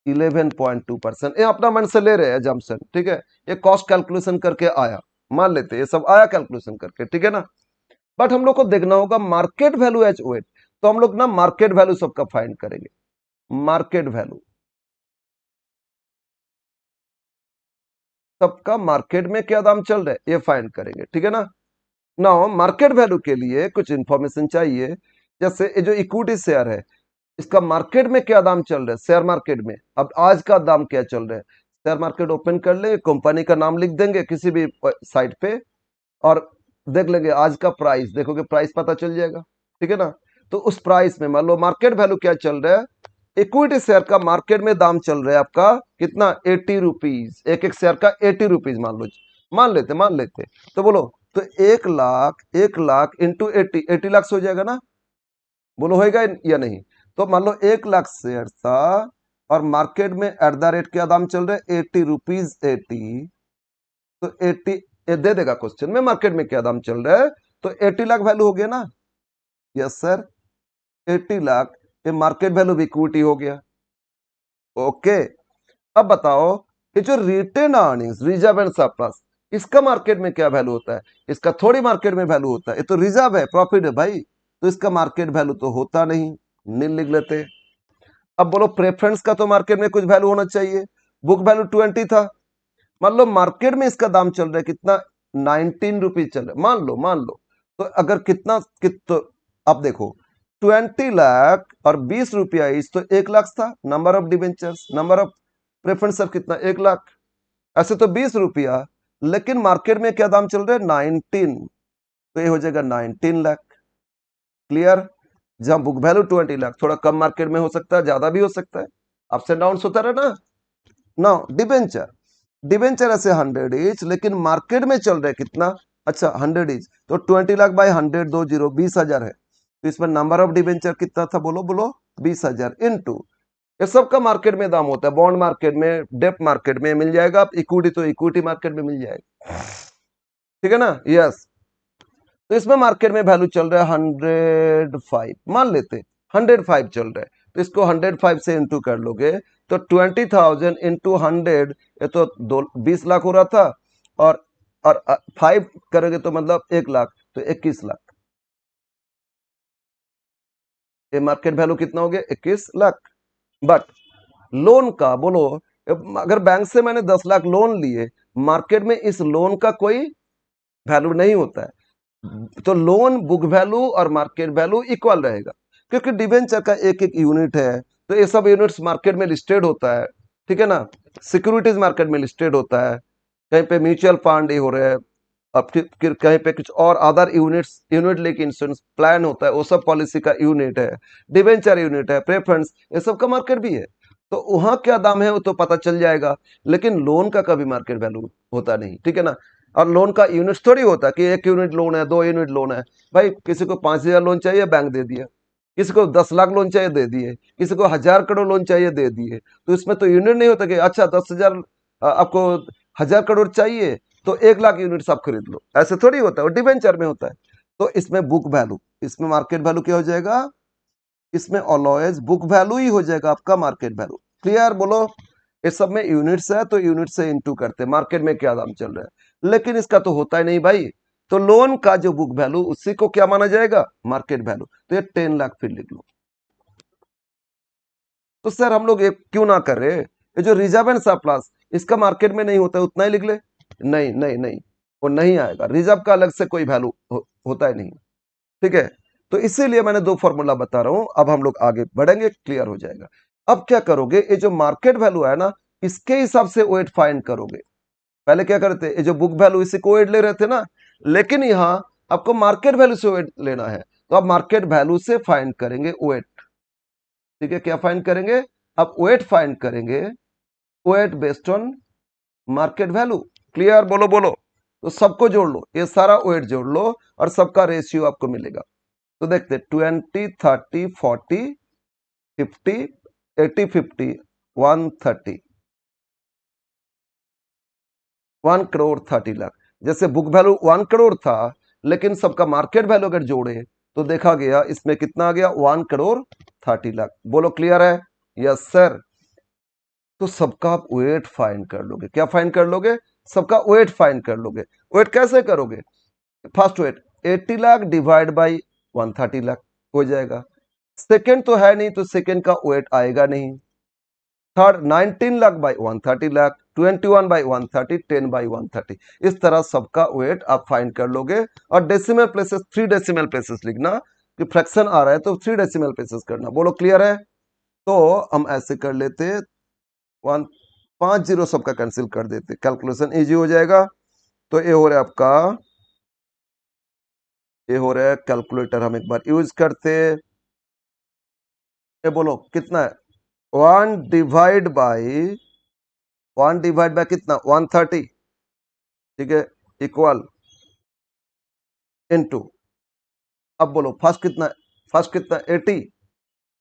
11.2%। ये अपना मन से ले रहे हैं जम्पसन, ठीक है। ये कॉस्ट कैलकुलेशन करके आया, मान लेते हैं ये सब आया कैलकुलेशन करके, ठीक है ना। बट हम लोग को देखना होगा मार्केट वैल्यू एज वेट, तो हम लोग ना मार्केट वैल्यू सबका फाइंड करेंगे। मार्केट वैल्यू सबका मार्केट में क्या दाम चल रहा है ये फाइंड करेंगे, ठीक है ना। नाउ मार्केट वैल्यू के लिए कुछ इंफॉर्मेशन चाहिए, जैसे ये जो इक्विटी शेयर है इसका मार्केट में क्या दाम चल रहा है, शेयर मार्केट में अब आज का दाम क्या चल रहा है। शेयर मार्केट ओपन कर ले, कंपनी का नाम लिख देंगे किसी भी साइट पे, और देख लेंगे आज का प्राइस, देखोगे प्राइस पता चल जाएगा, ठीक है ना। तो उस प्राइस में मान लो मार्केट वैल्यू क्या चल रहा है, इक्विटी शेयर का मार्केट में दाम चल रहा है आपका कितना 80 रुपीज, एक एक शेयर का 80 रुपीज मान लो, मान लेते तो बोलो, तो 1 लाख इंटू 80 लाख हो जाएगा ना, बोलो होएगा या नहीं। तो मान लो 1 लाख शेयर था और मार्केट में एट द रेट क्या दाम चल रहा है, 80 रुपीज 80, तो 80 ये दे देगा क्वेश्चन में मार्केट में क्या दाम चल रहा है, तो 80 लाख वैल्यू हो गया ना। यस सर, 80 लाख ये मार्केट वैल्यू भी इक्विटी हो गया। ओके, अब बताओ ये जो retain earnings reserve and surplus, इसका मार्केट में क्या वैल्यू होता है, इसका थोड़ी मार्केट में वैल्यू होता है, ये तो रिजर्व है, प्रॉफिट है भाई, तो इसका मार्केट वैल्यू तो होता नहीं, नील लिख लेते। अब बोलो प्रेफरेंस का तो मार्केट में कुछ वैल्यू होना चाहिए, बुक वैल्यू 20 था, मान लो मार्केट में इसका दाम चल रहा है कितना, 19 रुपीज चल रहा है, मान लो तो अगर तो अब देखो 20 लाख और 20 रुपया इस तो 1 लाख था, number of debentures, number of preference sir कितना, 1 लाख, ऐसे तो 20 रुपया, लेकिन मार्केट में क्या दाम चल रहा है, 19, तो ये हो जाएगा 19 लाख। क्लियर, जहां बुक वैल्यू 20 लाख, थोड़ा कम मार्केट में हो सकता है, ज्यादा भी हो सकता है, अप्स एंड डाउन होता रहा ना। ना डिबेंचर, डिबेंचर ऐसे 100 इच, लेकिन मार्केट में चल रहा है कितना, अच्छा 100 इच, तो 20 लाख बाई 100, 20 20,000 है, तो इसमें नंबर ऑफ डिबेंचर कितना था, बोलो बोलो, 20,000 इनटू, ये सब का मार्केट में दाम होता है, बॉन्ड मार्केट में, डेप्ट मार्केट में मिल जाएगा, आप इक्विटी तो इक्विटी मार्केट में मिल जाएगा, ठीक है ना। यस, तो इसमें मार्केट में वैल्यू चल रहा है 105, मान लेते 105 चल रहा है, तो इसको 105 से इंटू कर लोगे तो 20,000 इंटू 100, ये तो 20 लाख हो रहा था, और 5 करोगे तो मतलब 1 लाख, तो 21 लाख, ये मार्केट वैल्यू कितना हो गया, 21 लाख। बट लोन का बोलो, अगर बैंक से मैंने 10 लाख लोन लिए, मार्केट में इस लोन का कोई वैल्यू नहीं होता है, तो लोन बुक वैल्यू और मार्केट वैल्यू इक्वल रहेगा, क्योंकि डिबेंचर का एक एक यूनिट है, तो ये सब यूनिट्स मार्केट में लिस्टेड होता है, ठीक है ना, सिक्योरिटीज मार्केट में लिस्टेड होता है, कहीं पे म्यूचुअल फंड ही हो रहे हैं, अब फिर कहीं पे कुछ और other units, unit link insurance plan होता है, वो सब पॉलिसी का यूनिट है, डिबेंचर यूनिट है, प्रेफरेंस, ये सब का मार्केट भी है, तो वहां क्या दाम है वो तो पता चल जाएगा, लेकिन लोन का कभी मार्केट वैल्यू होता नहीं, ठीक है ना। और लोन का यूनिट थोड़ी होता कि 1 यूनिट लोन है, 2 यूनिट लोन है, भाई किसी को 5,000 लोन चाहिए बैंक दे दिया, किसी को 10 लाख लोन चाहिए दे दिए, किसी को 1,000 करोड़ लोन चाहिए दे दिए, तो इसमें तो यूनिट नहीं होता कि अच्छा 10,000 आपको 1,000 करोड़ चाहिए तो 1 लाख यूनिट्स आप खरीद लो, ऐसे थोड़ी होता है, वो डिबेंचर में होता है। तो इसमें बुक वैल्यू, इसमें मार्केट वैल्यू क्या हो जाएगा, इसमें ऑलवेज बुक वैल्यू ही हो जाएगा आपका मार्केट वैल्यू। क्लियर, बोलो, इस सब में यूनिट्स है तो यूनिट से इंटू करते हैं, मार्केट में क्या दाम चल रहा है, लेकिन इसका तो होता ही नहीं भाई, तो लोन का जो बुक वैल्यू उसी को क्या माना जाएगा, मार्केट वैल्यू, तो ये 10 लाख फिर लिख लो। तो सर हम लोग ये क्यों ना कर रहे, ये जो रिजर्व एंड सरप्लस इसका मार्केट में नहीं होता, उतना ही लिख ले, नहीं नहीं नहीं, वो नहीं आएगा, रिजर्व का अलग से कोई वैल्यू होता ही नहीं, ठीक है। तो इसीलिए मैंने दो फॉर्मूला बता रहा हूं, अब हम लोग आगे बढ़ेंगे, क्लियर हो जाएगा। अब क्या करोगे, ये जो मार्केट वैल्यू है ना, इसके हिसाब से वेट फाइंड करोगे, पहले क्या करते, ये जो बुक वैल्यू इसी को वेट ले रहे थे ना, लेकिन यहां आपको मार्केट वैल्यू से वेट लेना है, तो आप मार्केट वैल्यू से फाइंड करेंगे वेट, ठीक है, क्या फाइंड करेंगे, अब वेट फाइंड करेंगे, weight based on market value. Clear, बोलो बोलो, तो सबको जोड़ लो, ये सारा वेट जोड़ लो और सबका रेशियो आपको मिलेगा, तो देखते 20 30 40 50 80 50 130, 1 करोड़ 30 लाख, जैसे बुक वैल्यू 1 करोड़ था, लेकिन सबका मार्केट वैल्यू अगर जोड़े तो देखा गया इसमें कितना आ गया, 1 करोड़ 30 लाख। बोलो क्लियर है, यस सर। तो सबका आप वेट फाइंड कर लोगे, क्या फाइंड कर लोगे, सबका वेट फाइंड कर लोगे, वेट कैसे करोगे, first weight 80 lakh divide by 130 lakh हो जाएगा, सेकेंड तो है नहीं तो सेकेंड का वेट आएगा नहीं, थर्ड 19 लाख बाई 130 लाख, 21/130, 10/130, इस तरह सबका वेट आप फाइंड कर लोगे, और डेसिमल प्लेसेस 3 डेसिमल प्लेसेस लिखना, कि फ्रैक्शन आ रहा है तो 3 डेसिमल प्लेसेस करना। बोलो क्लियर है, तो हम ऐसे कर लेते, 5 जीरो सबका कैंसिल कर देते, कैलकुलेशन इजी हो जाएगा। तो ये हो रहा है आपका, ये हो रहा है कैलकुलेटर, हम एक बार यूज करते, ये बोलो कितना है, 1 डिवाइड बाई कितना, 130, ठीक है, इक्वल इनटू, अब बोलो फर्स्ट कितना 80,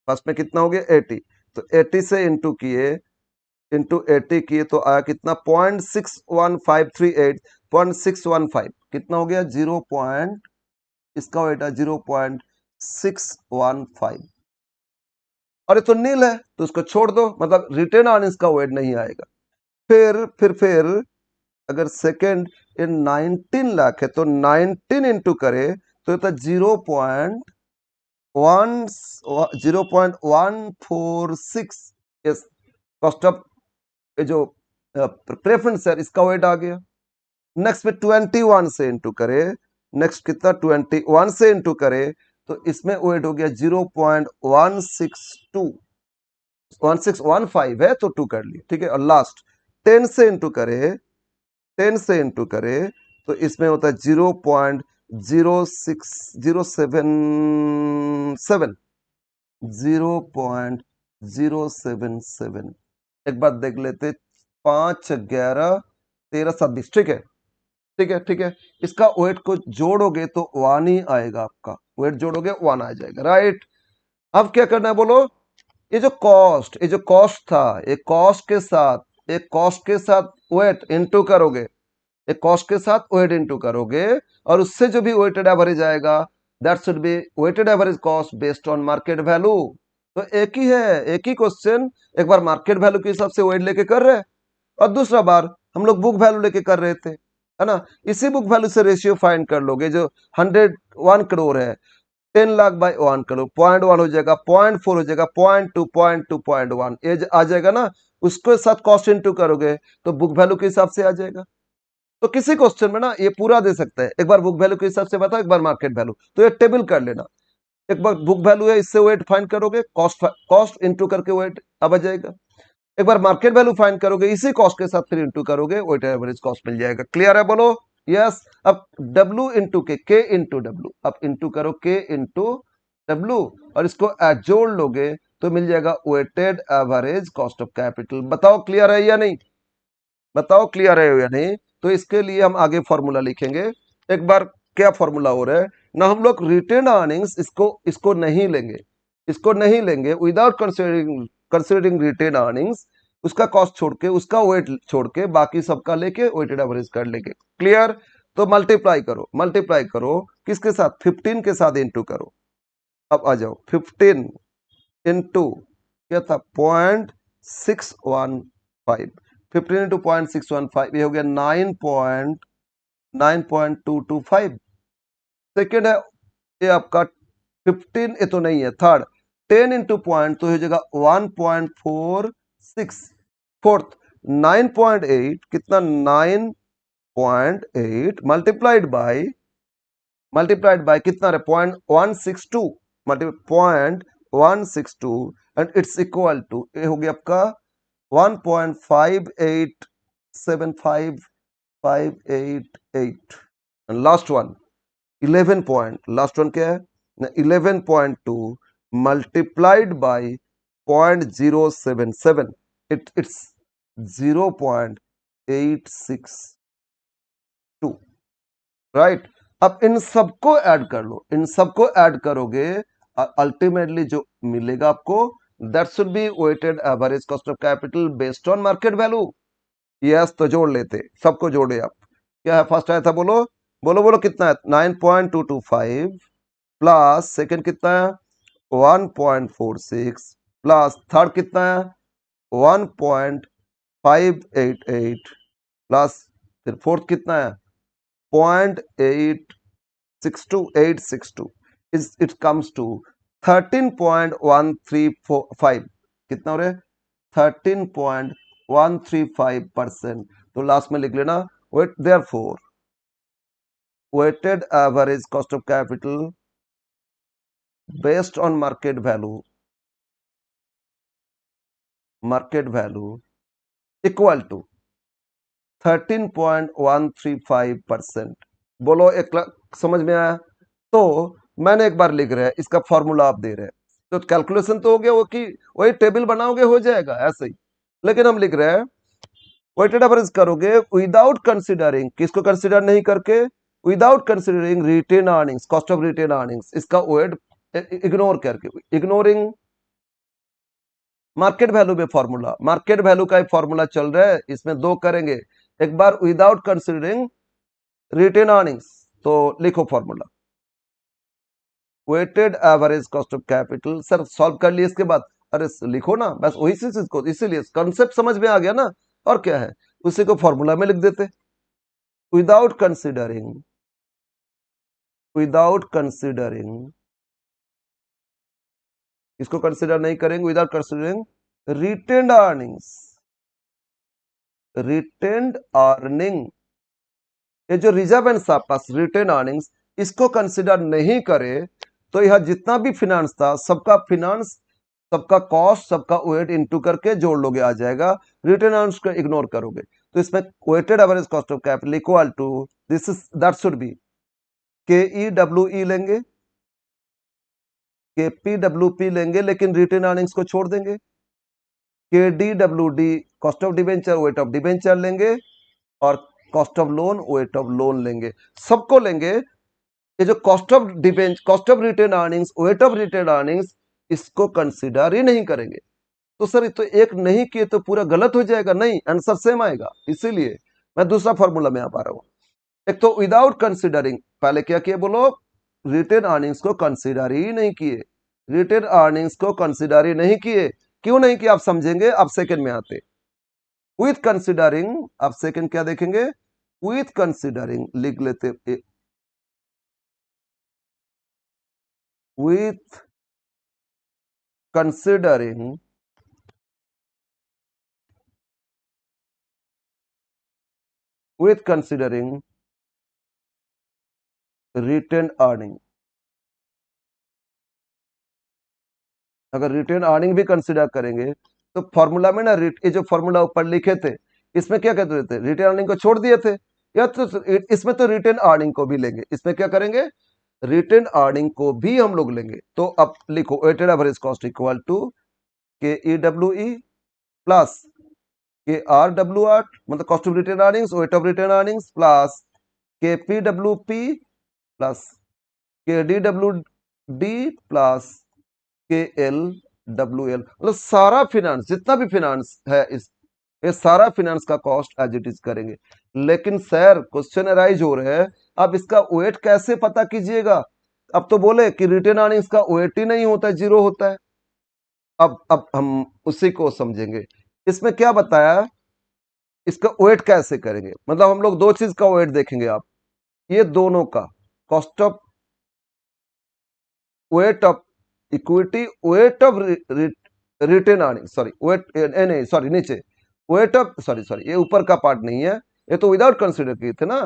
फर्स्ट में कितना हो गया 80, तो 80 से इंटू 80 किए तो आया कितना 0.61538, 0.615 कितना हो गया 0 पॉइंट, इसका वेट है 0.615, और ये तो नील है तो उसको छोड़ दो, मतलब रिटर्न अर्निंग्स का वेट नहीं आएगा। फिर अगर सेकेंड इन 19 लाख है तो 19 इंटू करे तो ये तो 0.146, यस, कॉस्ट ऑफ जो प्रेफरेंस है इसका वेट आ गया। नेक्स्ट में 21 से इंटू करे, नेक्स्ट कितना 21 से इंटू करे तो इसमें वेट हो गया 0.162, 1615 है तो 2 कर लिए, ठीक है। और लास्ट 10 से इंटू करे, 10 से इंटू करे तो इसमें होता है 0.06077, 0.077। एक बार देख लेते, 5, 11, 13, 27, ठीक है, ठीक है, ठीक है। इसका वेट को जोड़ोगे तो 1 ही आएगा, आपका वेट जोड़ोगे 1 आ जाएगा, राइट। अब क्या करना है बोलो, ये जो कॉस्ट था, एक कॉस्ट के साथ वेट इंटू करोगे, एक कॉस्ट के साथ वेट इंटू करोगे, और उससे जो भी वेटेड एवरेज आएगा that should be weighted average cost based on market value. तो एक ही है, एक ही क्वेश्चन, एक बार मार्केट वैल्यू के हिसाब से वेट लेके कर रहे हैं, और दूसरा बार हम लोग बुक वैल्यू लेके कर रहे थे, है ना। इसी बुक वैल्यू से रेशियो फाइंड कर लोगे, जो 101 करोड़ है, 10 लाख बाई 1 करोड़, 0.1 हो जाएगा, 0.4 हो जाएगा, 0.2, 0.2, 0.1 ये आ जाएगा ना। उसके साथ कॉस्ट इंटू करोगे तो बुक वैल्यू के हिसाब से आ जाएगा। तो किसी क्वेश्चन में ना ये पूरा दे सकते हैं, एक बार बुक वैल्यू के हिसाब से बताओ, एक बार मार्केट वैल्यू, तो ये टेबल कर लेना। एक बार बुक वैल्यू है, इससे वेट फाइंड करोगे, कॉस्ट इंटू करके वेट अब आ जाएगा। एक बार मार्केट वैल्यू फाइंड करोगे, इसी कॉस्ट के साथ फिर इंटू करोगे, वेटेड एवरेज कॉस्ट मिल जाएगा। क्लियर है, बोलो यस। अब W इंटू के इंटू डब्ल्यू, अब इंटू करो के इंटू डब्ल्यू, और इसको जोड़ लोगे तो मिल जाएगा weighted average cost of capital. बताओ क्लियर है या नहीं, बताओ क्लियर है या नहीं। तो इसके लिए हम आगे फॉर्मूला लिखेंगे। एक बार क्या फॉर्मूला हो रहा है ना, हम लोग रिटेन अर्निंग्स इसको नहीं लेंगे, इसको नहीं लेंगे विदाउट कंसिडरिंग रिटेन अर्निंग्स, उसका कॉस्ट छोड़ के, उसका वेट छोड़ के, बाकी सबका लेके वेटेड एवरेज कर लेंगे। क्लियर। तो मल्टीप्लाई करो किसके साथ, 15 के साथ इंटू करो। अब आ जाओ 15 इंटू क्या था 0.615, 15 इंटू 0.615 ये हो गया 9.225। सेकेंड है ये आपका 15, ये तो नहीं है, थर्ड 10 इंटू पॉइंट तो हो जाएगा 1.46। फोर्थ 9.8, कितना 9.8 मल्टीप्लाइड बाय कितना है 0.162, multiply 0.162 and it's equal to, ये हो गया आपका 1.587558। Last one 11 point, last one क्या है 11.2 मल्टीप्लाइड बाय 0.077, इट्स 0.862, राइट। अब इन सबको ऐड कर लो, इन सबको ऐड करोगे अल्टीमेटली जो मिलेगा आपको that should be weighted average cost of capital based on market value. Yes, तो जोड़ लेते, सबको जोड़े आप। क्या है फर्स्ट आया था, बोलो बोलो बोलो कितना है 9.225 प्लस सेकेंड कितना है 1.46 प्लस थर्ड कितना है 1.588 प्लस फिर फोर्थ कितना है 0.862 इट कम्स टू 13.135, कितना हो रहा है 13.135%। तो लास्ट में लिख लेना weight therefore weighted average cost of capital based on market value equal to 13.135%। बोलो एक समझ में आया। तो मैंने एक बार लिख रहा है, इसका फॉर्मूला आप दे रहे हैं, तो कैलकुलेशन तो हो गया, वो कि वही टेबल बनाओगे हो जाएगा ऐसे ही, लेकिन हम लिख रहे हैं वेटेड एवरेज करोगे विदाउट कंसिडरिंग, किसको कंसिडर नहीं करके, without considering retain earnings, cost of retain earnings, इसका वेट इग्नोर करके, इग्नोरिंग मार्केट वैल्यू में फॉर्मूला, मार्केट वैल्यू का एक फॉर्मूला चल रहा है, इसमें दो करेंगे, एक बार विदाउट कंसिडरिंग रिटेन अर्निंग्स, तो लिखो formula weighted average cost of capital. Sir solve कर लिए इसके बाद, अरे लिखो ना बस वही चीज को, इसीलिए कंसेप्ट समझ में आ गया ना, और क्या है, उसी को फॉर्मूला में लिख देते, विदाउट कंसिडरिंग, विदाउट कंसिडरिंग, इसको कंसिडर नहीं करेंगे, without considering retained earnings, retained earning, ये जो reserve and surplus retain earnings, इसको कंसिडर नहीं करे तो यह जितना भी फिनांस था सबका फिनांस, सबका कॉस्ट, सबका वेट इनटू करके जोड़ लोगे आ जाएगा, रिटेन अर्निंग्स को इग्नोर करोगे, तो इसमें weighted average cost of capital equal to this is that should be K E W ई लेंगे, के पी डब्ल्यू पी लेंगे, लेकिन रिटेन अर्निंग्स को छोड़ देंगे, K D W D cost of debenture weight of debenture लेंगे, और cost of loan weight of loan लेंगे, सबको लेंगे। ये जो cost of debenture, cost of retain earnings, weight of retain earnings, इसको कंसिडर ही नहीं करेंगे। तो सर तो एक नहीं किए तो पूरा गलत हो जाएगा, नहीं, आंसर सेम आएगा, इसीलिए मैं दूसरा फॉर्मूला में आ पा रहा हूं। एक तो विदाउट कंसिडरिंग, पहले क्या किए बोलो, रिटेन अर्निंग्स को कंसिडर ही नहीं किए, रिटेन अर्निंग्स को कंसिडर ही नहीं किए, क्यों नहीं किया आप समझेंगे, आप सेकंड में आते। विथ कंसिडरिंग, आप सेकंड क्या देखेंगे, विथ कंसिडरिंग लिख लेते, with considering with considering retain earning, अगर रिटेन अर्निंग भी कंसिडर करेंगे तो फॉर्मूला में ना, ये जो फॉर्मूला ऊपर लिखे थे इसमें क्या कहते थे, रिटेन अर्निंग को छोड़ दिए थे, या तो इसमें तो रिटेन अर्निंग को भी लेंगे, इसमें क्या करेंगे, रिटेन अर्निंग को भी हम लोग लेंगे। तो अब लिखो weighted average cost equal to K E W E plus K R W R, मतलब cost of retain earnings, weight of retain earnings, plus K P W P plus K D W D plus K L W L, मतलब सारा finance, जितना भी finance है इस, ये सारा finance का कॉस्ट एज इट इज करेंगे। लेकिन सर क्वेश्चन अराइज हो रहे हैं, अब इसका वेट कैसे पता कीजिएगा, अब तो बोले कि रिटेन अर्निंग्स का वेट ही नहीं होता है, जीरो होता है। अब हम उसी को समझेंगे, इसमें क्या बताया, इसका वेट कैसे करेंगे, मतलब हम लोग दो चीज का वेट देखेंगे, आप ये दोनों का cost of, weight of equity, weight of retain earning, sorry weight नहीं, सॉरी नीचे, वेट ऑफ, सॉरी ये ऊपर का पार्ट नहीं है, ये तो विदाउट कंसिडर किए थे ना,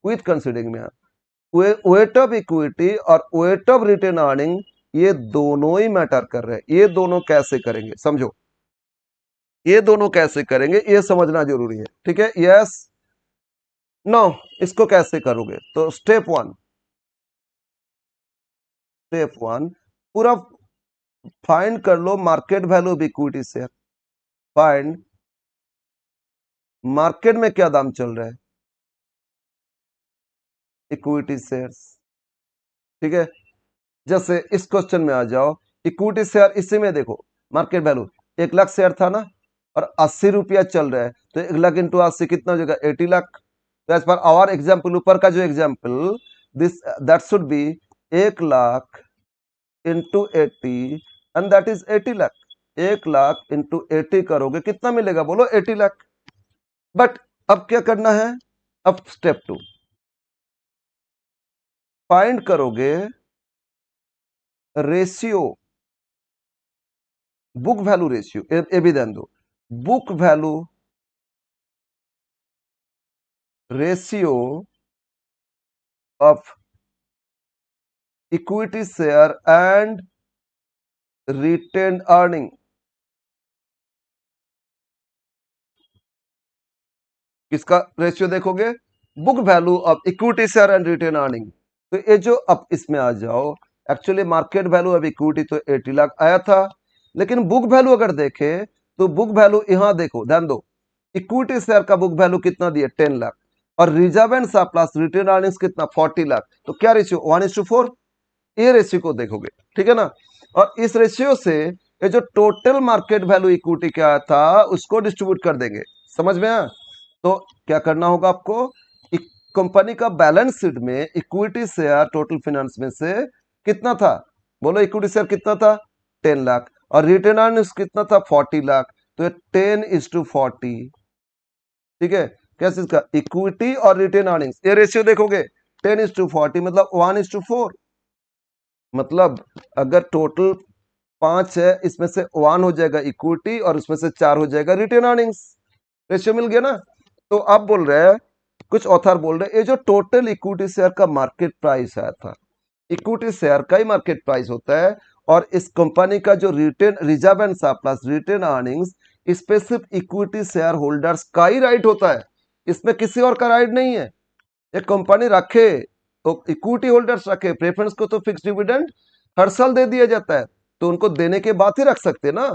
विथ कंसिडरिंग में वेट ऑफ इक्विटी और वेट ऑफ रिटेन अर्निंग, ये दोनों ही मैटर कर रहे हैं, ये दोनों कैसे करेंगे समझो, ये दोनों कैसे करेंगे ये समझना जरूरी है, ठीक है, यस नो, इसको कैसे करोगे, तो स्टेप वन पूरा फाइंड कर लो, market value of equity share, find market में क्या दाम चल रहा है इक्विटी शेयर्स, ठीक है। जैसे इस क्वेश्चन में आ जाओ, इक्विटी शेयर, इसी में देखो मार्केट वैल्यू 1 लाख शेयर था ना, और 80 रुपया चल रहा है, तो 1 लाख इंटू 80 कितना हो जाएगा, 80 लाख। तो एज पर आवर एग्जाम्पल, ऊपर का जो example, this that should B 1 lakh into 80 and that is 80 lakh, 1 lakh into 80 करोगे कितना मिलेगा बोलो, 80 लाख। बट अब क्या करना है, अब स्टेप 2 फाइंड करोगे रेशियो, बुक वैल्यू रेशियो, ये भी ध्यान दो, book value ratio of equity share and retain earning, किसका रेशियो देखोगे, book value of equity share and retain earning. तो ये जो अब इसमें आ जाओ, actually market value of equity तो 80 लाख आया था, लेकिन बुक वैल्यू अगर देखे तो बुक वैल्यू यहां देखो, ध्यान दो, इक्विटी शेयर का बुक वैल्यू कितना दिया 10 लाख, और reserve and surplus retain earnings कितना 40 लाख, तो क्या रेशियो 1:4, ये रेशियो को देखोगे, ठीक है ना। और इस रेशियो से ये जो टोटल मार्केट वैल्यू इक्विटी क्या था उसको डिस्ट्रीब्यूट कर देंगे, समझ में आया। तो क्या करना होगा आपको, कंपनी का बैलेंस शीट में इक्विटी शेयर टोटल फाइनेंस में से कितना था, बोलो इक्विटी शेयर कितना था 10 लाख, और रिटेन अर्निंग्स कितना था 40 लाख, तो 10:40, ठीक है। कैसे इसका इक्विटी और रिटेन अर्निंग्स ये रेशियो देखोगे 10:40 मतलब 1:4, मतलब अगर टोटल 5 है इसमें से 1 हो जाएगा इक्विटी और उसमें से 4 हो जाएगा रिटेन अर्निंग्स, रेशियो मिल गया ना। तो अब बोल रहे हैं, कुछ ऑथर बोल रहे हैं ये जो टोटल इक्विटी शेयर का मार्केट प्राइस आया था, इक्विटी शेयर का ही मार्केट प्राइस होता है, और इस कंपनी का जो retain reserve and surplus retain earnings इस पे सिर्फ इक्विटी शेयर होल्डर्स का ही राइट होता है, इसमें किसी और का राइट नहीं है। एक कंपनी रखे तो इक्विटी होल्डर्स रखे, प्रेफरेंस को तो फिक्स डिविडेंड हर साल दे दिया जाता है, तो उनको देने के बाद ही रख सकते ना।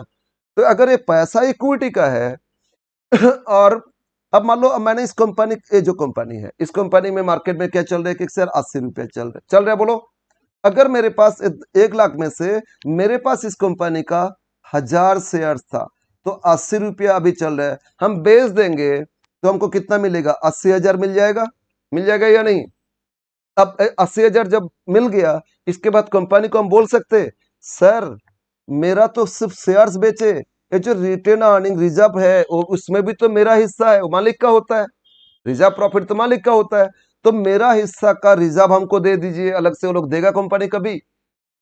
तो अगर ये पैसा इक्विटी का है और अब मान लो अब मैंने इस कंपनी, ये जो कंपनी है इस कंपनी में मार्केट में क्या चल रहा है कि शेयर 80 रुपए चल रहा है बोलो, अगर मेरे पास 1 लाख में से मेरे पास इस कंपनी का 1000 शेयर था, तो 80 रुपया अभी चल रहा है, हम बेच देंगे तो हमको कितना मिलेगा 80,000 मिल जाएगा या नहीं। अब 80,000 जब मिल गया, इसके बाद कंपनी को हम बोल सकते सर मेरा तो सिर्फ शेयर्स बेचे, ये जो रिटेन अर्निंग रिजर्व है वो उसमें भी तो मेरा हिस्सा है, वो मालिक का होता है, रिजर्व प्रॉफिट तो मालिक का होता है, तो मेरा हिस्सा का रिजर्व हमको दे दीजिए अलग से, वो लोग देगा कंपनी कभी।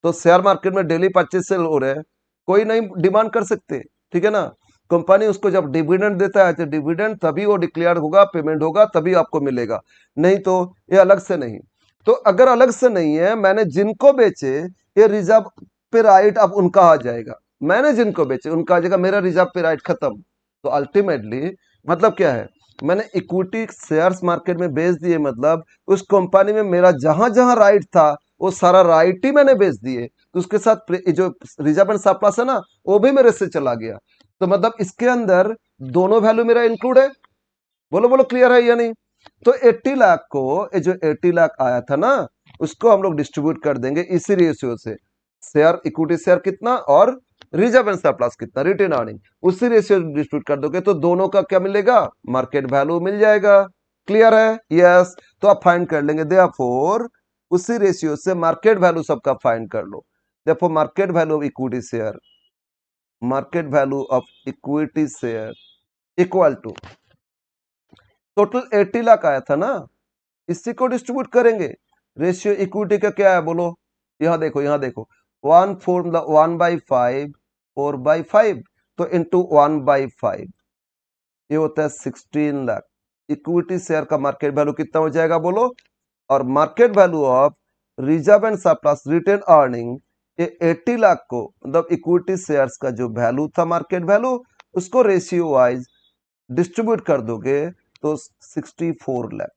तो शेयर मार्केट में डेली परचेज सेल हो रहे हैं, कोई नहीं डिमांड कर सकते, ठीक है ना। कंपनी उसको जब डिविडेंड देता है तो डिविडेंड तभी वो डिक्लेयर होगा, पेमेंट होगा तभी आपको मिलेगा, नहीं तो ये अलग से नहीं। तो अगर अलग से नहीं है, मैंने जिनको बेचे ये रिजर्व पे राइट अब उनका आ जाएगा, मैंने जिनको बेचे उनका आ जाएगा, मेरा रिजर्व पे राइट खत्म। तो अल्टीमेटली मतलब क्या है, मैंने इक्विटी शेयर्स मार्केट में बेच दिए, मतलब उस कंपनी में मेरा जहां जहां राइट था वो सारा राइट ही मैंने बेच दिए, तो उसके साथ जो रिजर्व एंड सरप्लस है ना वो भी मेरे से चला गया। तो मतलब इसके अंदर दोनों वैल्यू मेरा इंक्लूड है, बोलो बोलो क्लियर है या नहीं। तो 80 लाख को, ये जो 80 लाख आया था ना उसको हम लोग डिस्ट्रीब्यूट कर देंगे इसी रेशियो से, शेयर इक्विटी शेयर कितना और रिजर्व एंड सरप्लस कितना रिटेन अर्निंग, उसी रेशियो डिस्ट्रीब्यूट कर दोगे तो दोनों का क्या मिलेगा, मार्केट वैल्यू मिल जाएगा। क्लियर है, यस। तो आप फाइंड कर लेंगे देयरफॉर उसी रेशियो से मार्केट वैल्यू सबका फाइंड कर लो। Therefore market value of equity share, market value of equity share equal to total 80 lakh आया था ना, इसी को डिस्ट्रीब्यूट करेंगे। रेशियो इक्विटी का क्या है बोलो, यहाँ देखो 1/5 4/5, तो इंटू 1/5 ये होता है 16 लाख। इक्विटी शेयर का मार्केट वैल्यू कितना हो जाएगा बोलो, और market value of reserve and surplus retain earning ये 80 लाख को, मतलब इक्विटी शेयर्स का जो वैल्यू था मार्केट वैल्यू उसको रेशियो वाइज डिस्ट्रीब्यूट कर दोगे तो 64 लाख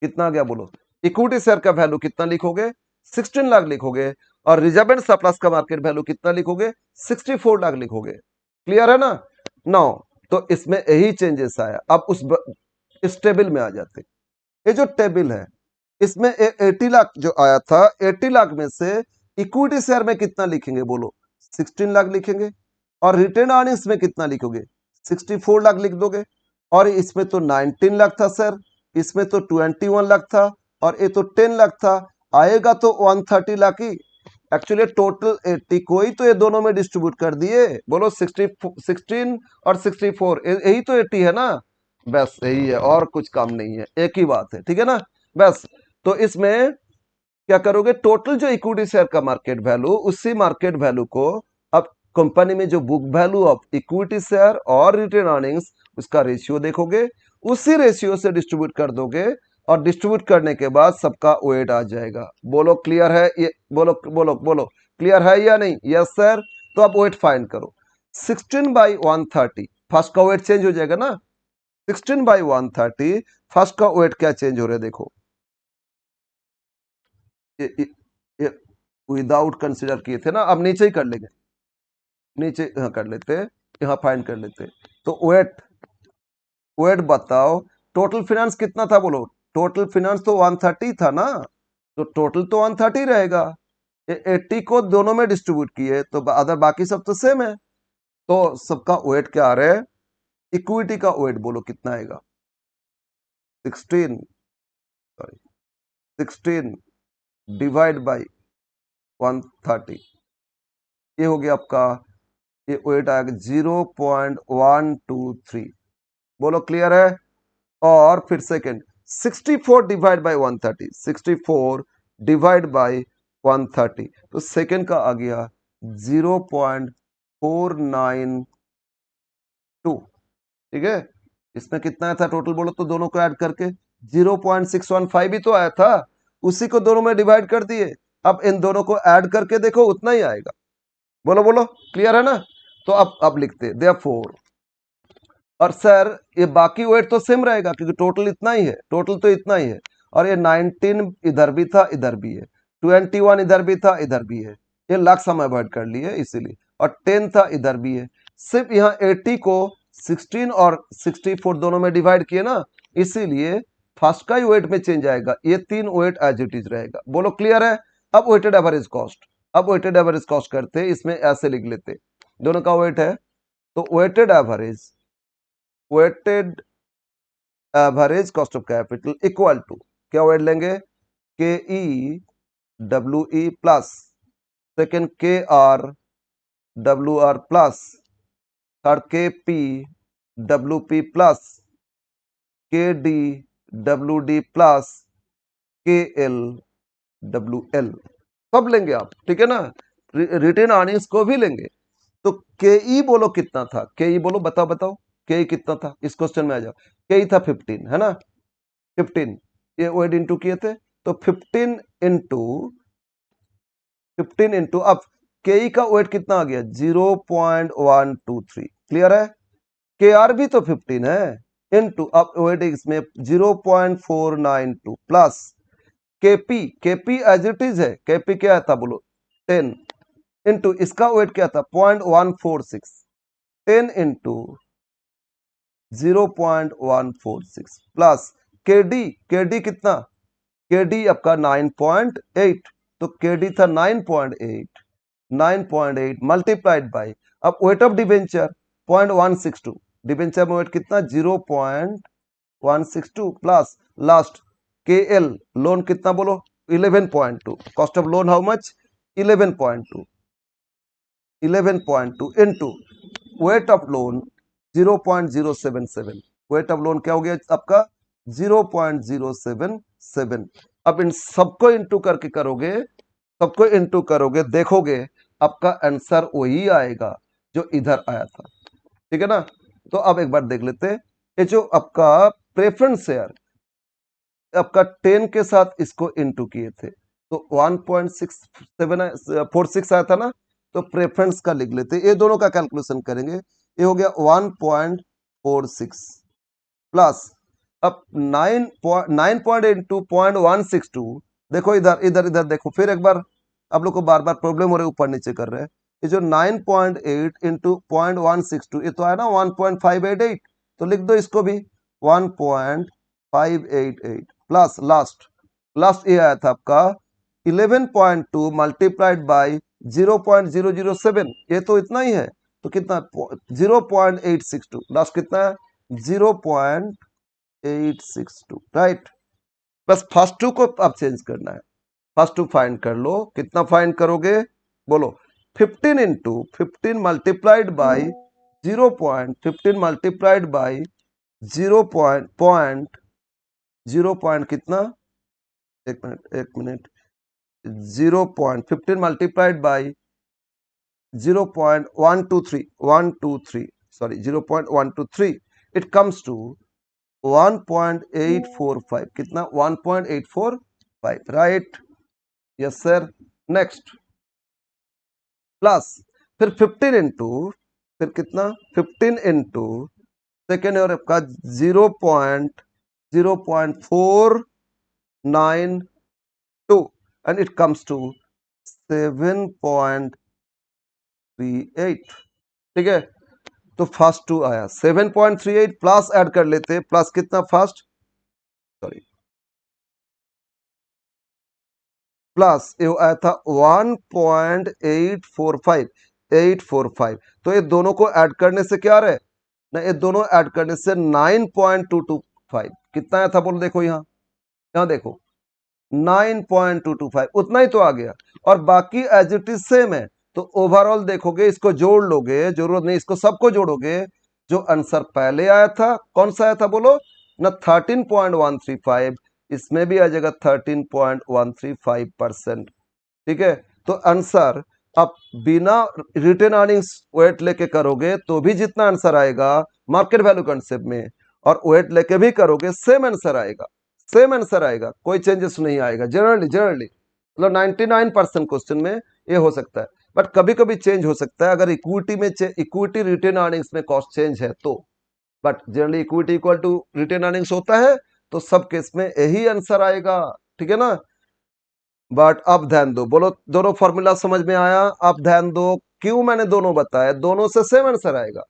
कितना आ गया बोलो। इक्विटी शेयर का वैल्यू कितना लिखोगे 16 लाख लिखोगे, और रिजर्व एंड सरप्लस का मार्केट वैल्यू कितना लिखोगे 64 लाख लिखोगे। क्लियर है ना। नो, तो इसमें यही चेंजेस आया। अब इस टेबल में आ जाते, ये जो टेबल है इसमें 80 लाख जो आया था, 80 लाख में से इक्विटी शेयर में कितना लिखेंगे बोलो 16 लाख लिखेंगे, और रिटेन अर्निंग्स में कितना लिखोगे 64 लाख लिख दोगे, और इसमें तो 19 लाख था सर, इसमें तो 21 लाख था, और ये तो 10 लाख था, आएगा तो 130 लाख ही। एक्चुअली टोटल 80 को ही तो ये दोनों में डिस्ट्रीब्यूट कर दिए, बोलो 16 और 64 यही तो 80 है ना, बस यही है और कुछ काम नहीं है, एक ही बात है, ठीक है ना बस। तो इसमें क्या करोगे, टोटल जो इक्विटी शेयर का मार्केट वैल्यू उसी मार्केट वैल्यू को अब कंपनी में जो book value of equity share और रिटेन अर्निंग्स उसका रेशियो देखोगे, उसी रेशियो से डिस्ट्रीब्यूट कर दोगे, और डिस्ट्रीब्यूट करने के बाद सबका वेट आ जाएगा। बोलो क्लियर है ये, बोलो बोलो बोलो क्लियर है या नहीं, यस सर। तो आप वेट फाइंड करो 16/130, फर्स्ट का वेट चेंज हो जाएगा ना, 16/130 फर्स्ट का वेट क्या चेंज हो रहा है देखो, ये विदाउट कंसिडर किए थे ना, अब नीचे ही कर लेंगे, नीचे यहाँ कर लेते, यहाँ फाइंड कर लेते। तो वेट वेट बताओ, टोटल फाइनेंस कितना था बोलो। टोटल फाइनेंस तो 130 था ना, तो टोटल तो 130 रहेगा। 80 को दोनों में डिस्ट्रीब्यूट किए तो अदर बाकी सब तो सेम है, तो सबका वेट क्या आ रहा है। इक्विटी का वेट बोलो कितना आएगा। 16 सॉरी 16 डिवाइड बाई 130, ये हो गया आपका, ये वेट आएगा 0.123। बोलो क्लियर है। और फिर second 64 divide by 130, 64 divide by 130, तो सेकंड का आ गया 0.492। ठीक है, इसमें कितना था टोटल बोलो तो, दोनों को ऐड करके 0.615 ही तो आया था, उसी को दोनों में डिवाइड कर दिए। अब इन दोनों को ऐड करके देखो उतना ही आएगा। बोलो बोलो क्लियर है ना। तो अब लिखते देयरफॉर, और सर ये बाकी वेट तो सेम रहेगा क्योंकि टोटल इतना ही है, टोटल तो इतना ही है। और ये 19 इधर भी था इधर भी है, 21 इधर भी था इधर भी है, ये लाख हम अवॉइड कर लिए इसीलिए। और 10 था इधर भी है, सिर्फ यहाँ 80 को 16 और 64 दोनों में डिवाइड किए ना, इसीलिए फर्स्ट का ही वेट में चेंज आएगा, ये तीन वेट एज इट इज रहेगा। बोलो क्लियर है। अब वेटेड एवरेज कॉस्ट, अब वेटेड एवरेज कॉस्ट करते, इसमें ऐसे लिख लेते, दोनों का वेट है तो weighted average cost of capital equal to, क्या वेट लेंगे, K E W E plus second K R W R plus third K P W P plus K D W D plus K L W L, सब लेंगे आप, ठीक है ना। Retain earnings को भी लेंगे। तो के ई बोलो कितना था, के ई बोलो बताओ बताओ, के ई कितना था इस क्वेश्चन में आ जाओ। के ई था 15 है ना, 15 ये वेट इंटू किए थे, तो 15 इंटू अब के ई का वेट कितना आ गया 0.123। क्लियर है। के आर भी तो 15 है, इंटू अब वेट इसमें 0.492 plus KP as it is है, केपी क्या था बोलो 10, इंटू इसका वेट क्या था 0.146, 10 इंटू 0.146 प्लस केडी कितना, केडी आपका 9.8, तो केडी था 9.8, 9.8 मल्टीप्लाइड बाई, अब वेट ऑफ डिबेंचर 0.162, डिबेंचर में वेट कितना 0.162 प्लस लास्ट के एल लोन कितना बोलो 11.2, cost of loan how much 11.2, 11.2 into weight of loan 0.077, wait of loan क्या हो गया आपका 0.077। अब इन सबको इंटू करके करोगे, सबको इंटू करोगे देखोगे आपका आंसर वही आएगा जो इधर आया था, ठीक है ना। तो अब एक बार देख लेते, ये जो आपका प्रेफरेंस शेयर आपका 10 के साथ इसको इंटू किए थे तो 1.646 आया था ना, तो प्रेफरेंस का लिख लेते, ये दोनों का कैलकुलेशन करेंगे, ये हो गया 1.46 प्लस अब 9.8 देखो इधर इधर इधर देखो फिर एक बार, आप लोग को बार बार प्रॉब्लम हो रही है ऊपर नीचे कर रहे हैं। ये जो 9.8 इंटू 0.162 ये तो है ना 1.588, तो लिख दो इसको भी 1.588 प्लस लास्ट लास्ट ये आया था आपका 11.2 मल्टीप्लाइड बाई 0.007, ये तो इतना ही है, तो कितना 0.862 लास्ट कितना है 0.862, राइट। बस फर्स्ट टू को आप चेंज करना है, फर्स्ट टू फाइंड कर लो, कितना फाइंड करोगे बोलो 15 into 15 multiplied by 0.15 multiplied by 0 point कितना, एक minute 0.15 multiplied by 0.123 sorry 0.123 it comes to 1.845, कितना 1.845, right, yes sir. Next plus फिर 15 इंटू फिर कितना 15 इंटू सेकेंड और आपका 0.492 एंड इट कम्स टू 7.38, ठीक है। तो फास्ट 2 आया। 7.38 प्लस ऐड कर लेते, प्लस कितना फास्ट, सॉरी प्लस ये आया था 1.845, 845। तो ये दोनों को ऐड करने से क्या रहे ना, ये दोनों ऐड करने से 9.225 कितना आया था बोलो, देखो यहाँ, यहाँ देखो 9.225 उतना ही तो आ गया। और बाकी एज इट इज सेम है। तो ओवरऑल देखोगे, इसको जोड़ लोगे, जरूरत नहीं इसको सबको जोड़ोगे, जो आंसर पहले आया था कौन सा आया था बोलो ना, 13.135, इसमें भी आ जाएगा 13.135%। ठीक है, तो आंसर आप बिना रिटेन अर्निंग्स वेट लेके करोगे तो भी जितना आंसर आएगा मार्केट वैल्यू कंसेप्ट में, और वेट लेके भी करोगे सेम आंसर आएगा, सेम आंसर आएगा, कोई चेंजेस नहीं आएगा। जनरली जनरली मतलब 99% क्वेश्चन में ये हो सकता है, बट कभी कभी चेंज हो सकता है अगर इक्विटी में इक्विटी रिटेन अर्निंग्स में कॉस्ट चेंज है तो। But generally equity equal to retain earnings होता है, तो सब केस में यही आंसर आएगा। ठीक है ना, बट अब ध्यान दो, बोलो दोनों फॉर्मूला समझ में आया? अब ध्यान दो, क्यों मैंने दोनों बताया, दोनों से सेम आंसर आएगा।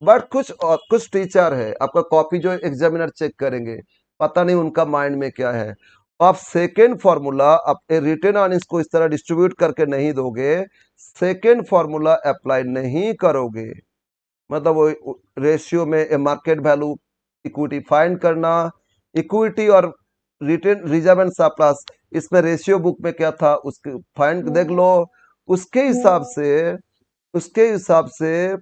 बट कुछ टीचर है, आपका कॉपी जो एग्जामिनर चेक करेंगे, पता नहीं उनका माइंड में क्या है। आप सेकेंड फॉर्मूला आप रिटेन अर्निंग्स को इस तरह डिस्ट्रीब्यूट करके नहीं दोगे, सेकेंड फॉर्मूला अप्लाई नहीं करोगे, मतलब वो रेशियो में मार्केट वैल्यू इक्विटी फाइंड करना, इक्विटी और रिटेन रिजर्व एंड सरप्लस, इसमें रेशियो बुक में क्या था उसके फाइंड देख लो, उसके हिसाब से उसके हिसाब से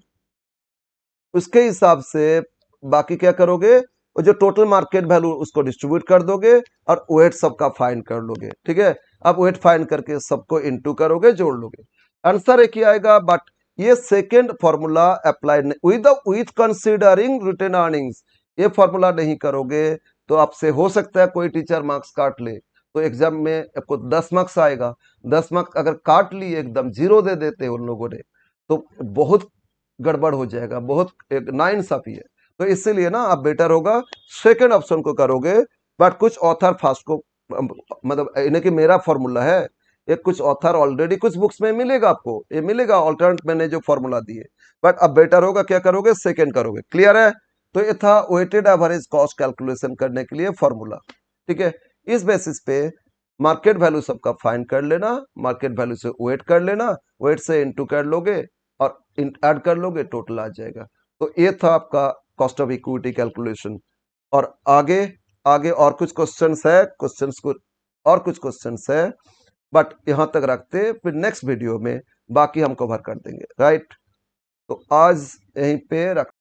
उसके हिसाब से बाकी क्या करोगे, वो जो टोटल मार्केट वैल्यू उसको डिस्ट्रीब्यूट कर दोगे और वेट सबका फाइंड कर लोगे। ठीक है, अब वेट फाइंड करके सबको इनटू करोगे, जोड़ लोगे, आंसर एक ही आएगा। बट ये second formula apply with considering retain earnings, ये फॉर्मूला नहीं करोगे तो आपसे हो सकता है कोई टीचर मार्क्स काट ले, तो एग्जाम में आपको 10 मार्क्स आएगा, 10 मार्क्स अगर काट लिए एकदम जीरो दे देते उन लोगों ने, तो बहुत गड़बड़ हो जाएगा, बहुत एक नाइंसाफी है। तो इसीलिए ना आप बेटर होगा सेकेंड ऑप्शन को करोगे। बट कुछ ऑथर फास्ट को मतलब इन्हें कि मेरा फॉर्मूला है, ये कुछ ऑथर ऑलरेडी कुछ बुक्स में मिलेगा, आपको ये मिलेगा ऑल्टरनेट मैंने जो फॉर्मूला दिए। बट अब बेटर होगा क्या करोगे, सेकेंड करोगे। क्लियर है? तो ये था वेटेड एवरेज कॉस्ट कैलकुलेशन करने के लिए फॉर्मूला। ठीक है, इस बेसिस पे मार्केट वैल्यू सबका फाइंड कर लेना, मार्केट वैल्यू से वेट कर लेना, वेट से इनटू कर लोगे और ऐड कर लोगे, टोटल आ जाएगा। तो ये था आपका कॉस्ट ऑफ इक्विटी कैलकुलेशन। और आगे आगे और कुछ क्वेश्चंस है, क्वेश्चंस को और कुछ क्वेश्चंस है, बट यहां तक रखते, फिर नेक्स्ट वीडियो में बाकी हम कवर कर देंगे। राइट, तो आज यहीं पे रख